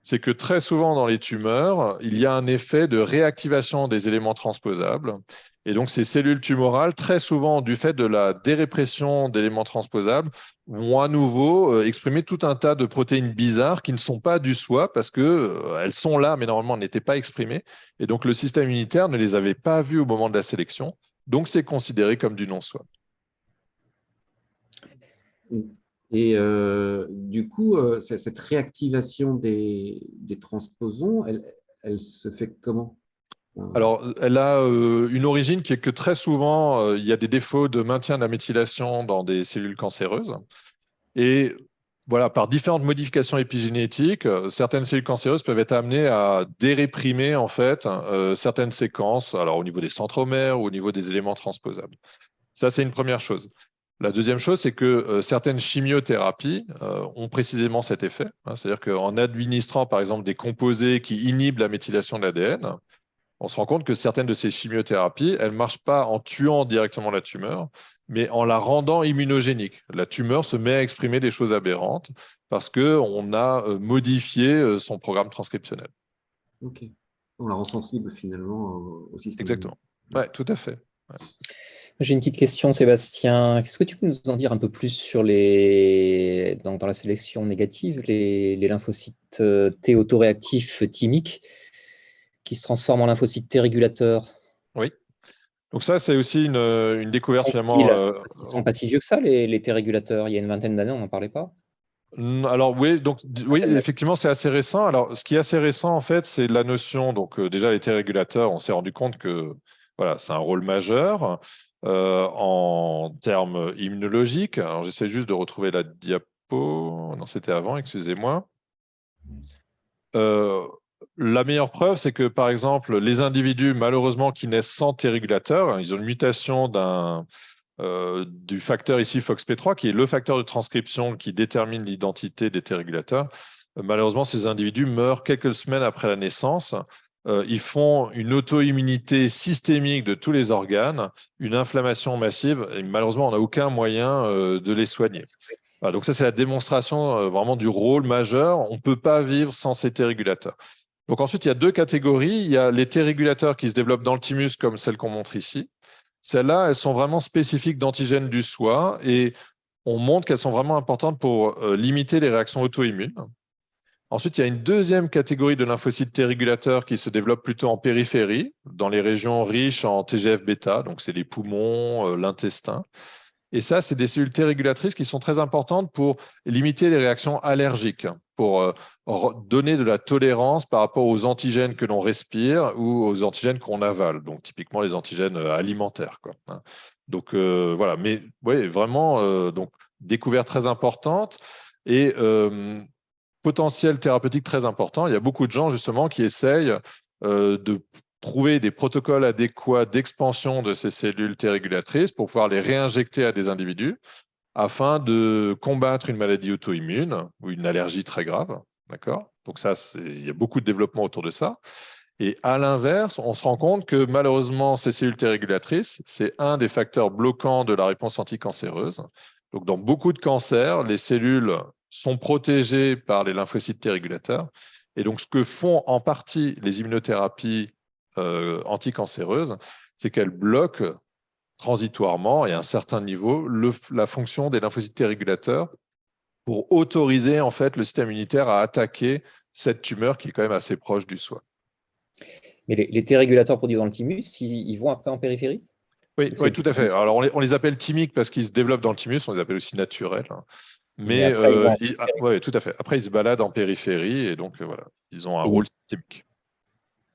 c'est que très souvent dans les tumeurs, il y a un effet de réactivation des éléments transposables. Et donc, ces cellules tumorales, très souvent, du fait de la dérépression d'éléments transposables, vont à nouveau exprimer tout un tas de protéines bizarres qui ne sont pas du soi parce qu'elles sont là, mais normalement, elles n'étaient pas exprimées. Et donc, le système immunitaire ne les avait pas vues au moment de la sélection. Donc, c'est considéré comme du non-soi. Et du coup, cette réactivation des transposons, elle se fait comment? Alors, elle a une origine qui est que très souvent, il y a des défauts de maintien de la méthylation dans des cellules cancéreuses. Et voilà, par différentes modifications épigénétiques, certaines cellules cancéreuses peuvent être amenées à déréprimer en fait certaines séquences, alors au niveau des centromères ou au niveau des éléments transposables. Ça, c'est une première chose. La deuxième chose, c'est que certaines chimiothérapies ont précisément cet effet. C'est-à-dire qu'en administrant, par exemple, des composés qui inhibent la méthylation de l'ADN, on se rend compte que certaines de ces chimiothérapies, elles ne marchent pas en tuant directement la tumeur, mais en la rendant immunogénique. La tumeur se met à exprimer des choses aberrantes parce qu'on a modifié son programme transcriptionnel. Ok. On la rend sensible finalement au système. Exactement. Oui, tout à fait. Ouais. J'ai une petite question, Sébastien. Est-ce que tu peux nous en dire un peu plus sur dans la sélection négative, les lymphocytes T autoréactifs thymiques qui se transforment en lymphocytes T régulateurs? Oui. Donc ça, c'est aussi une découverte finalement. Ils sont pas si vieux que ça, les T régulateurs. Il y a une vingtaine d'années, on n'en parlait pas. Alors oui, donc oui, effectivement, c'est assez récent. Alors, ce qui est assez récent, en fait, c'est la notion. Donc déjà, les T-régulateurs, on s'est rendu compte que voilà, c'est un rôle majeur en termes immunologiques. Alors, j'essaie juste de retrouver la diapo. Non, c'était avant, excusez-moi. La meilleure preuve, c'est que, par exemple, les individus, malheureusement, qui naissent sans T-régulateur, ils ont une mutation du facteur ici FOXP3, qui est le facteur de transcription qui détermine l'identité des T-régulateurs. Malheureusement, ces individus meurent quelques semaines après la naissance ils font une auto-immunité systémique de tous les organes, une inflammation massive, et malheureusement, on n'a aucun moyen de les soigner. Voilà, donc ça, c'est la démonstration vraiment du rôle majeur. On ne peut pas vivre sans ces T régulateurs. Donc ensuite, il y a deux catégories. Il y a les T régulateurs qui se développent dans le thymus, comme celle qu'on montre ici. Celles-là, elles sont vraiment spécifiques d'antigènes du soi et on montre qu'elles sont vraiment importantes pour limiter les réactions auto-immunes. Ensuite, il y a une deuxième catégorie de lymphocytes T régulateurs qui se développent plutôt en périphérie, dans les régions riches en TGF-bêta, donc c'est les poumons, l'intestin. Et ça, c'est des cellules T régulatrices qui sont très importantes pour limiter les réactions allergiques, pour donner de la tolérance par rapport aux antigènes que l'on respire ou aux antigènes qu'on avale, donc typiquement les antigènes alimentaires, quoi. Donc voilà, mais oui, vraiment, donc, découverte très importante et potentiel thérapeutique très important. Il y a beaucoup de gens justement qui essayent de trouver des protocoles adéquats d'expansion de ces cellules T régulatrices pour pouvoir les réinjecter à des individus afin de combattre une maladie auto-immune ou une allergie très grave. D'accord ? Donc ça, il y a beaucoup de développement autour de ça. Et à l'inverse, on se rend compte que malheureusement, ces cellules T régulatrices, c'est un des facteurs bloquants de la réponse anticancéreuse. Donc dans beaucoup de cancers, les cellules sont protégées par les lymphocytes T régulateurs. Et donc ce que font en partie les immunothérapies anticancéreuses, c'est qu'elles bloquent transitoirement et à un certain niveau la fonction des lymphocytes T régulateurs pour autoriser en fait le système immunitaire à attaquer cette tumeur qui est quand même assez proche du soi. Mais les T régulateurs produits dans le thymus, ils vont après en périphérie? Oui, oui, tout à fait. Alors on les appelle thymiques parce qu'ils se développent dans le thymus, on les appelle aussi naturels. Mais après, ouais, tout à fait. Après, ils se baladent en périphérie et donc voilà, ils ont un rôle systémique.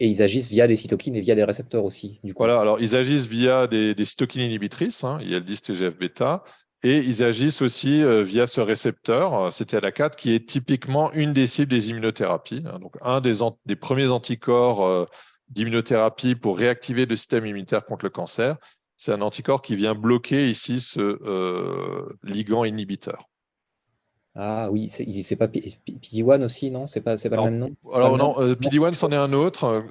Et ils agissent via des cytokines et via des récepteurs aussi, du coup. Voilà, alors ils agissent via des cytokines inhibitrices, IL-10 TGF-bêta, et ils agissent aussi via ce récepteur, CTLA4, qui est typiquement une des cibles des immunothérapies. Donc un des premiers anticorps d'immunothérapie pour réactiver le système immunitaire contre le cancer, c'est un anticorps qui vient bloquer ici ce ligand inhibiteur. Ah oui, c'est pas PD-1 aussi, non? C'est pas le même nom? Alors non, PD-1, c'en est un autre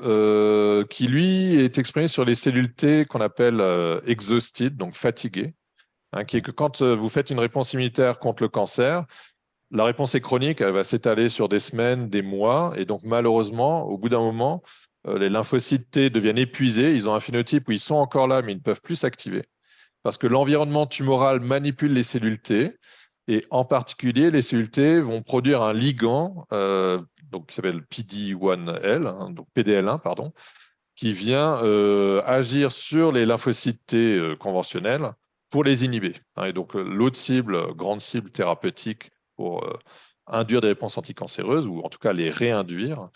qui, lui, est exprimé sur les cellules T qu'on appelle exhausted, donc fatiguées, qui est que quand vous faites une réponse immunitaire contre le cancer, la réponse est chronique, elle va s'étaler sur des semaines, des mois, et donc malheureusement, au bout d'un moment, les lymphocytes T deviennent épuisés, ils ont un phénotype où ils sont encore là, mais ils ne peuvent plus s'activer, parce que l'environnement tumoral manipule les cellules T, et en particulier, les cellules T vont produire un ligand donc, qui s'appelle PD-1L, donc PDL1, pardon, qui vient agir sur les lymphocytes T conventionnels pour les inhiber. Et donc, l'autre cible, grande cible thérapeutique pour induire des réponses anticancéreuses, ou en tout cas les réinduire,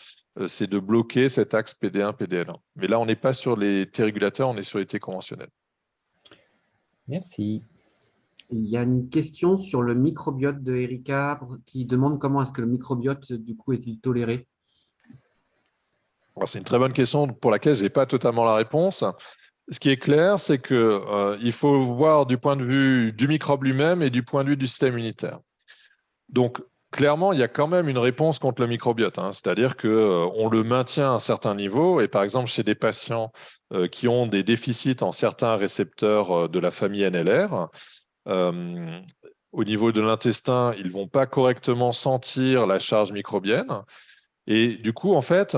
c'est de bloquer cet axe PD1-PDL1. Mais là, on n'est pas sur les T régulateurs, on est sur les T conventionnels. Merci. Il y a une question sur le microbiote de Erika qui demande comment est-ce que le microbiote, du coup, est-il toléré? C'est une très bonne question pour laquelle je n'ai pas totalement la réponse. Ce qui est clair, c'est qu'il faut voir du point de vue du microbe lui-même et du point de vue du système immunitaire. Donc, clairement, il y a quand même une réponse contre le microbiote, c'est-à-dire qu'on le maintient à un certain niveau. Et par exemple, chez des patients qui ont des déficits en certains récepteurs de la famille NLR, au niveau de l'intestin, ils ne vont pas correctement sentir la charge microbienne. Et du coup, en fait,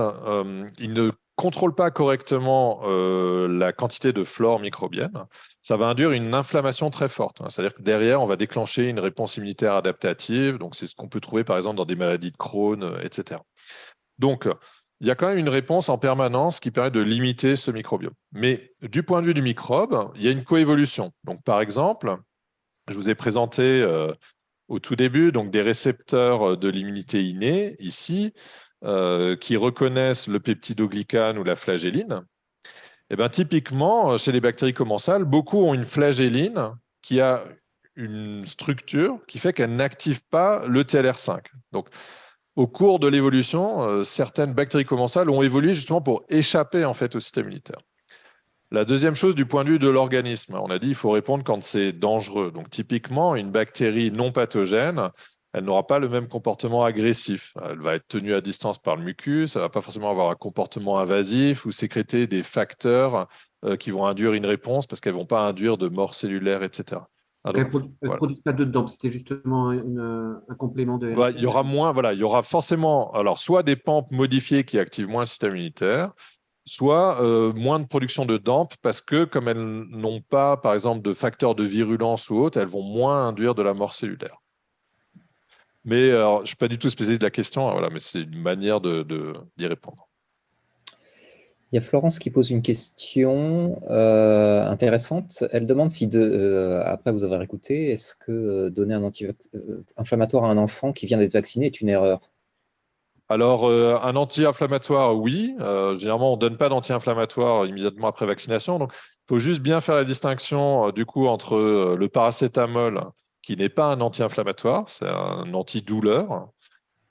ils ne contrôlent pas correctement la quantité de flore microbienne. Ça va induire une inflammation très forte. C'est-à-dire que derrière, on va déclencher une réponse immunitaire adaptative. Donc, c'est ce qu'on peut trouver, par exemple, dans des maladies de Crohn, etc. Donc, il y a quand même une réponse en permanence qui permet de limiter ce microbiome. Mais du point de vue du microbe, il y a une coévolution. Donc, par exemple, je vous ai présenté au tout début donc, des récepteurs de l'immunité innée, ici, qui reconnaissent le peptidoglycane ou la flagelline. Et bien, typiquement, chez les bactéries commensales, beaucoup ont une flagelline qui a une structure qui fait qu'elle n'active pas le TLR5. Donc, au cours de l'évolution, certaines bactéries commensales ont évolué justement pour échapper en fait, au système immunitaire. La deuxième chose, du point de vue de l'organisme, on a dit qu'il faut répondre quand c'est dangereux. Donc, typiquement, une bactérie non pathogène, elle n'aura pas le même comportement agressif. Elle va être tenue à distance par le mucus, elle ne va pas forcément avoir un comportement invasif ou sécréter des facteurs qui vont induire une réponse parce qu'elles ne vont pas induire de mort cellulaire, etc. Donc, Donc, elle ne voilà. produit pas de DAMP, c'était justement un complément de Il y aura NK. moins, voilà, il y aura forcément alors, soit des PAMP modifiés qui activent moins le système immunitaire, soit moins de production de DAMP parce que comme elles n'ont pas, par exemple, de facteurs de virulence ou autre, elles vont moins induire de la mort cellulaire. Mais alors, je ne suis pas du tout spécialiste de la question, voilà, mais c'est une manière d'y répondre. Il y a Florence qui pose une question intéressante. Elle demande si, après vous avoir écouté, est-ce que donner un anti-inflammatoire à un enfant qui vient d'être vacciné est une erreur? Alors, un anti-inflammatoire, oui. Généralement, on ne donne pas d'anti-inflammatoire immédiatement après vaccination. Donc, il faut juste bien faire la distinction du coup, entre le paracétamol, qui n'est pas un anti-inflammatoire, c'est un antidouleur,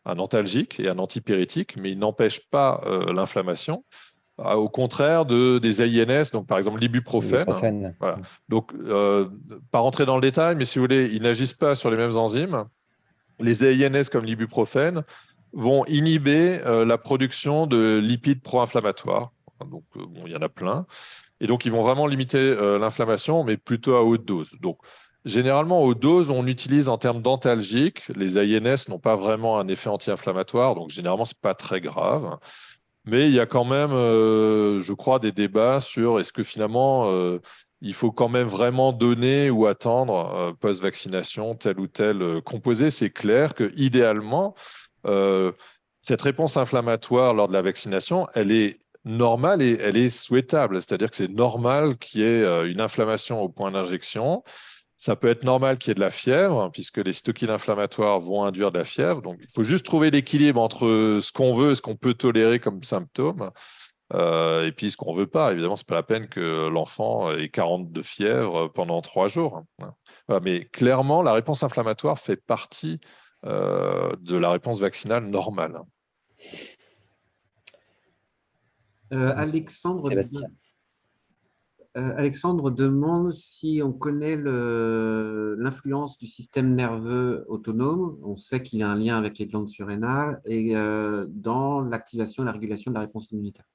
un antalgique et un antipyrétique, mais il n'empêche pas l'inflammation. Au contraire des AINS, donc par exemple l'ibuprofène. L'ibuprofène. Voilà. Donc, pas rentrer dans le détail, mais si vous voulez, ils n'agissent pas sur les mêmes enzymes. Les AINS comme l'ibuprofène vont inhiber la production de lipides pro-inflammatoires. Donc, bon, il y en a plein. Et donc, ils vont vraiment limiter l'inflammation, mais plutôt à haute dose. Donc, généralement, haute dose, on utilise en termes d'antalgiques. Les AINS n'ont pas vraiment un effet anti-inflammatoire, donc généralement, ce n'est pas très grave. Mais il y a quand même, je crois, des débats sur est-ce que finalement, il faut quand même vraiment donner ou attendre post-vaccination tel ou tel composé. C'est clair que idéalement, cette réponse inflammatoire lors de la vaccination, elle est normale et elle est souhaitable. C'est-à-dire que c'est normal qu'il y ait une inflammation au point d'injection. Ça peut être normal qu'il y ait de la fièvre, hein, puisque les cytokines inflammatoires vont induire de la fièvre. Donc, il faut juste trouver l'équilibre entre ce qu'on veut et ce qu'on peut tolérer comme symptômes, et puis ce qu'on ne veut pas. Évidemment, ce n'est pas la peine que l'enfant ait 40 de fièvre pendant 3 jours. Hein. Voilà, mais clairement, la réponse inflammatoire fait partie de la réponse vaccinale normale. Sébastien. Alexandre demande si on connaît l'influence du système nerveux autonome. On sait qu'il y a un lien avec les glandes surrénales et dans l'activation et la régulation de la réponse immunitaire.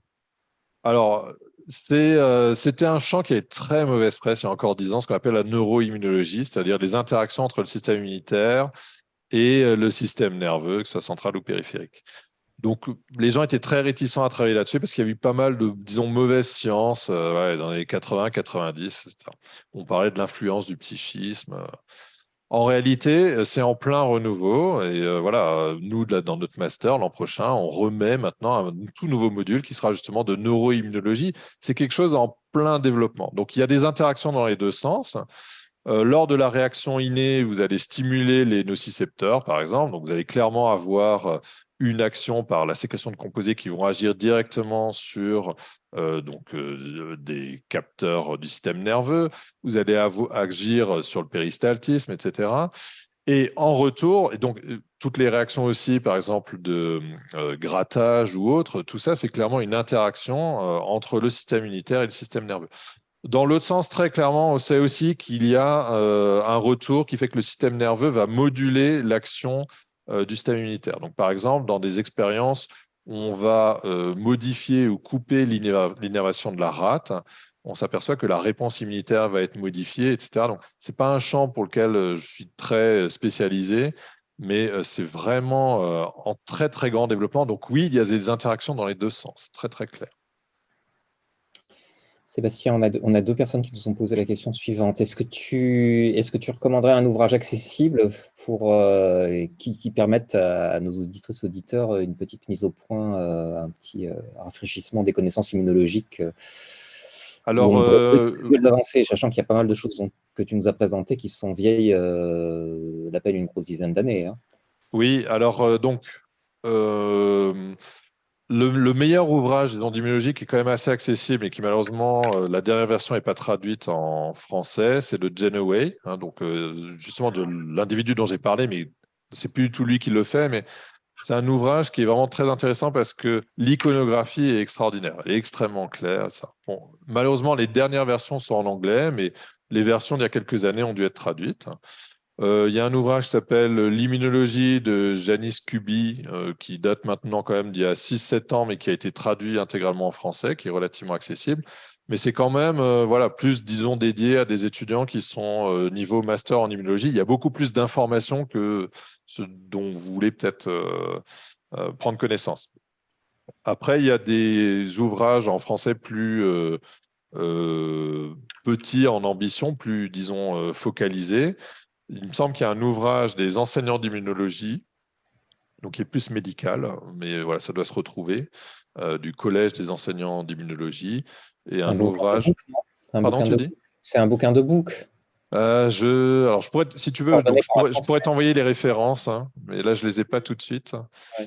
Alors, c'était un champ qui avait très mauvaise presse il y a encore 10 ans, ce qu'on appelle la neuroimmunologie, c'est-à-dire les interactions entre le système immunitaire et le système nerveux, que ce soit central ou périphérique. Donc, les gens étaient très réticents à travailler là-dessus parce qu'il y a eu pas mal de, disons, mauvaises sciences dans les 80-90, etc. On parlait de l'influence du psychisme. En réalité, c'est en plein renouveau. Et voilà, nous, là, dans notre master, l'an prochain, on remet maintenant un tout nouveau module qui sera justement de neuroimmunologie. C'est quelque chose en plein développement. Donc, il y a des interactions dans les deux sens. Lors de la réaction innée, vous allez stimuler les nocicepteurs, par exemple. Donc, vous allez clairement avoir une action par la sécrétion de composés qui vont agir directement sur des capteurs du système nerveux. Vous allez agir sur le péristaltisme, etc. Et en retour, et donc toutes les réactions aussi, par exemple de grattage ou autre, tout ça, c'est clairement une interaction entre le système immunitaire et le système nerveux. Dans l'autre sens, très clairement, on sait aussi qu'il y a un retour qui fait que le système nerveux va moduler l'action du système immunitaire. Donc, par exemple, dans des expériences où on va modifier ou couper l'innervation de la rate, on s'aperçoit que la réponse immunitaire va être modifiée, etc. Donc, ce n'est pas un champ pour lequel je suis très spécialisé, mais c'est vraiment en très, très grand développement. Donc, oui, il y a des interactions dans les deux sens, très, très clair. Sébastien, on a deux personnes qui nous ont posé la question suivante. Est-ce que tu recommanderais un ouvrage accessible pour, qui permette à nos auditrices et auditeurs une petite mise au point, un petit rafraîchissement des connaissances immunologiques Alors, où on pourrait avancer, sachant qu'il y a pas mal de choses que tu nous as présentées qui sont vieilles d'à peine une grosse dizaine d'années. Hein. Oui, alors donc, le meilleur ouvrage d'immunologie qui est quand même assez accessible et qui malheureusement, la dernière version n'est pas traduite en français, c'est de Genoway, hein, donc justement de l'individu dont j'ai parlé, mais c'est plus du tout lui qui le fait, mais c'est un ouvrage qui est vraiment très intéressant parce que l'iconographie est extraordinaire, elle est extrêmement claire. Ça. Bon, malheureusement, les dernières versions sont en anglais, mais les versions d'il y a quelques années ont dû être traduites. Il y a un ouvrage qui s'appelle L'immunologie de Janice Kuby, qui date maintenant quand même d'il y a 6-7 ans, mais qui a été traduit intégralement en français, qui est relativement accessible. Mais c'est quand même voilà, plus, disons, dédié à des étudiants qui sont niveau master en immunologie. Il y a beaucoup plus d'informations que ce dont vous voulez peut-être prendre connaissance. Après, il y a des ouvrages en français plus petits en ambition, plus, disons, focalisés. Il me semble qu'il y a un ouvrage des enseignants d'immunologie, donc qui est plus médical, mais voilà, ça doit se retrouver, du Collège des enseignants d'immunologie, et Un un bouquin de ouvrage. book, non? Un Pardon, bouquin tu de dis? book. C'est un bouquin de book, Alors, je pourrais, si tu veux, donc coordonné par un je Français. pourrais t'envoyer les références, hein, mais là, je les ai pas tout de suite. Ouais.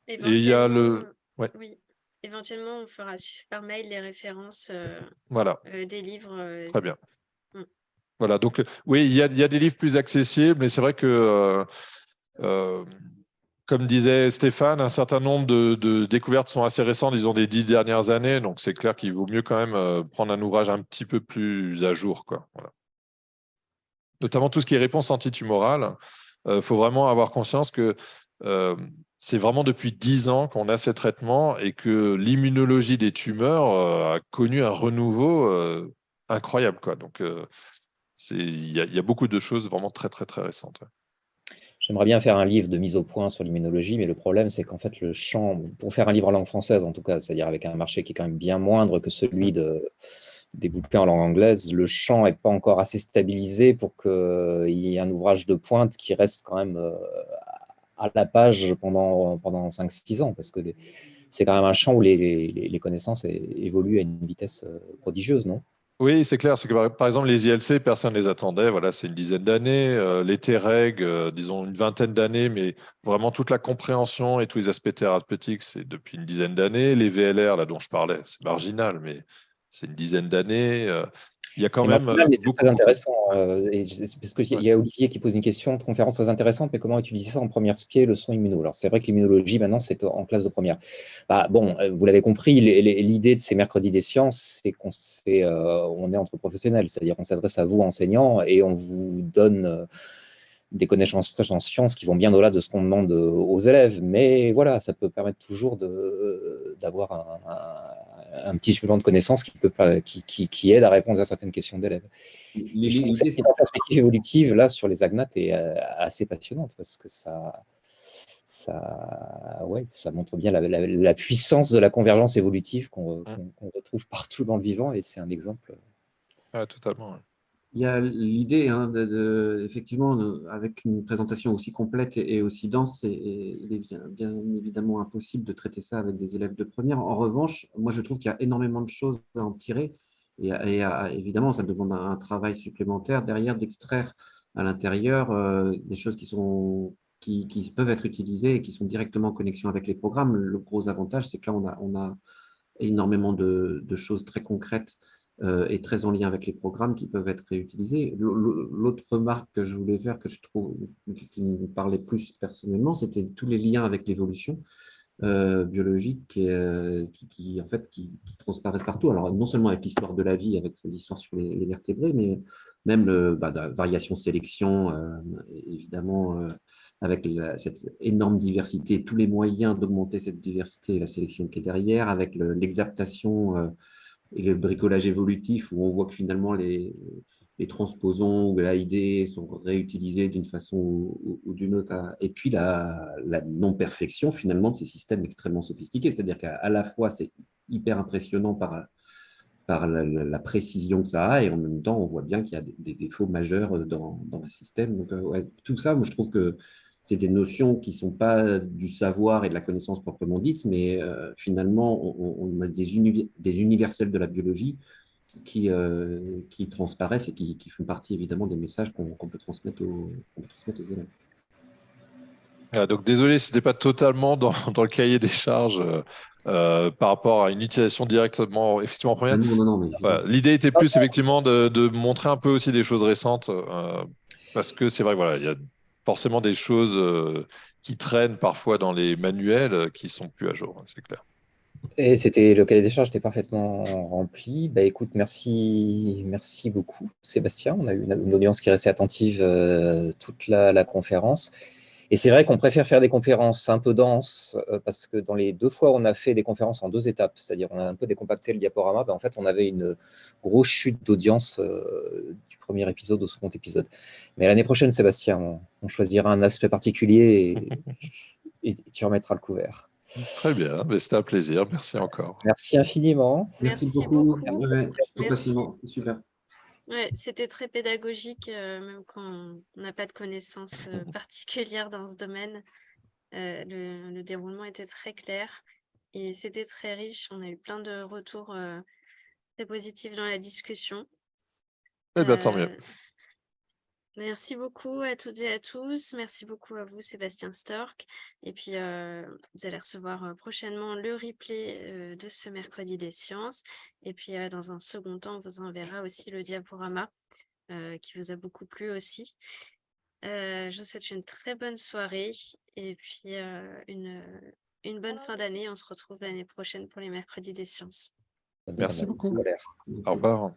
Et il y a Éventuellement, le. Ouais, oui, éventuellement, on fera suivre par mail les références voilà, des livres. très bien. Mm. Voilà, donc oui, il y a des livres plus accessibles, mais c'est vrai que, euh, comme disait Stéphane, un certain nombre de découvertes sont assez récentes, disons des 10 dernières années, donc c'est clair qu'il vaut mieux quand même prendre un ouvrage un petit peu plus à jour, quoi. Voilà. Notamment tout ce qui est réponse antitumorale. Il faut vraiment avoir conscience que euh, c'est vraiment depuis 10 ans qu'on a ces traitements et que l'immunologie des tumeurs a connu un renouveau incroyable, quoi. Donc, il y a beaucoup de choses vraiment très, très, très récentes. Ouais. J'aimerais bien faire un livre de mise au point sur l'immunologie, mais le problème, c'est qu'en fait, le champ, pour faire un livre en langue française, en tout cas, c'est-à-dire avec un marché qui est quand même bien moindre que celui des bouquins en langue anglaise, le champ n'est pas encore assez stabilisé pour qu'il y ait un ouvrage de pointe qui reste quand même à la page pendant 5-6 ans, parce que c'est quand même un champ où les connaissances évoluent à une vitesse prodigieuse, non? Oui, c'est clair. C'est que par exemple, les ILC, personne ne les attendait. Voilà, c'est une dizaine d'années. Les TREG, disons une vingtaine d'années, mais vraiment toute la compréhension et tous les aspects thérapeutiques, c'est depuis une dizaine d'années. Les VLR, là dont je parlais, c'est marginal, mais c'est une dizaine d'années. Il y a quand C'est même marginal, mais c'est beaucoup, très beaucoup. intéressant. Parce qu'il Ouais. y a Olivier qui pose une question de conférence très intéressante, mais comment utiliser ça en première spé, le son immuno? Alors, c'est vrai que l'immunologie, maintenant, c'est en classe de première. Bah, bon, vous l'avez compris, l'idée de ces mercredis des sciences, c'est on est entre professionnels, c'est-à-dire qu'on s'adresse à vous, enseignants, et on vous donne des connaissances fraîches en sciences qui vont bien au-delà de ce qu'on demande aux élèves. Mais voilà, ça peut permettre toujours d'avoir un petit supplément de connaissances qui aide à répondre à certaines questions d'élèves. Et je trouve que L'idée, cette mise en perspective évolutive là sur les agnates est assez passionnante parce que ça montre bien la puissance de la convergence évolutive qu'on retrouve partout dans le vivant et c'est un exemple. Ouais, totalement. Ouais. il y a l'idée, hein, effectivement, avec une présentation aussi complète et aussi dense, il est bien évidemment impossible de traiter ça avec des élèves de première. En revanche, moi, je trouve qu'il y a énormément de choses à en tirer. Évidemment, ça demande un travail supplémentaire derrière d'extraire à l'intérieur des choses qui peuvent être utilisées et qui sont directement en connexion avec les programmes. Le gros avantage, c'est que là, on a énormément de choses très concrètes et très en lien avec les programmes qui peuvent être réutilisés. L'autre remarque que je voulais faire, que je trouve qui me parlait plus personnellement, c'était tous les liens avec l'évolution biologique en fait, qui transparaissent partout. Alors, non seulement avec l'histoire de la vie, avec ces histoires sur les vertébrés, mais même la variation-sélection, évidemment, avec cette énorme diversité, tous les moyens d'augmenter cette diversité et la sélection qui est derrière, avec l'exaptation et le bricolage évolutif, où on voit que finalement les transposons ou l'AID sont réutilisés d'une façon ou d'une autre. Et puis la non-perfection finalement de ces systèmes extrêmement sophistiqués, c'est-à-dire qu'à la fois c'est hyper impressionnant par la précision que ça a, et en même temps on voit bien qu'il y a des défauts majeurs dans le système. Donc ouais, tout ça, moi je trouve que c'est des notions qui ne sont pas du savoir et de la connaissance proprement dite, mais finalement on a des universels de la biologie qui transparaissent et qui font partie évidemment des messages qu'on peut transmettre aux élèves. Donc désolé, ce n'était pas totalement dans le cahier des charges par rapport à une utilisation directement, effectivement, en Ah première. non, non, non, mais Voilà. évidemment. L'idée était plus effectivement de montrer un peu aussi des choses récentes, parce que c'est vrai, voilà, il y a forcément des choses qui traînent parfois dans les manuels qui sont plus à jour, hein, c'est clair. Et c'était le cahier des charges était parfaitement rempli. Bah, écoute, merci beaucoup, Sébastien. On a eu une audience qui restait attentive toute la conférence. Et c'est vrai qu'on préfère faire des conférences un peu denses parce que dans les 2 fois, on a fait des conférences en 2 étapes, c'est-à-dire on a un peu décompacté le diaporama. Bah, en fait, on avait une grosse chute d'audience du premier épisode au second épisode. Mais l'année prochaine, Sébastien, on choisira un aspect particulier et tu remettras le couvert. Très bien, mais c'était un plaisir. Merci encore. Merci infiniment. Merci Merci beaucoup. beaucoup. Ouais, c'était Merci. passionnant. C'est super. Ouais, c'était très pédagogique, même quand on n'a pas de connaissances particulières dans ce domaine. Le déroulement était très clair et c'était très riche. On a eu plein de retours très positifs dans la discussion. Eh bien, tant mieux. Merci beaucoup à toutes et à tous. Merci beaucoup à vous, Sébastien Storck. Et puis, vous allez recevoir prochainement le replay de ce mercredi des sciences. Et puis, dans un second temps, on vous enverra aussi le diaporama qui vous a beaucoup plu aussi. Je vous souhaite une très bonne soirée et puis une bonne fin d'année. On se retrouve l'année prochaine pour les mercredis des sciences. Merci beaucoup. Scolaire. Au revoir.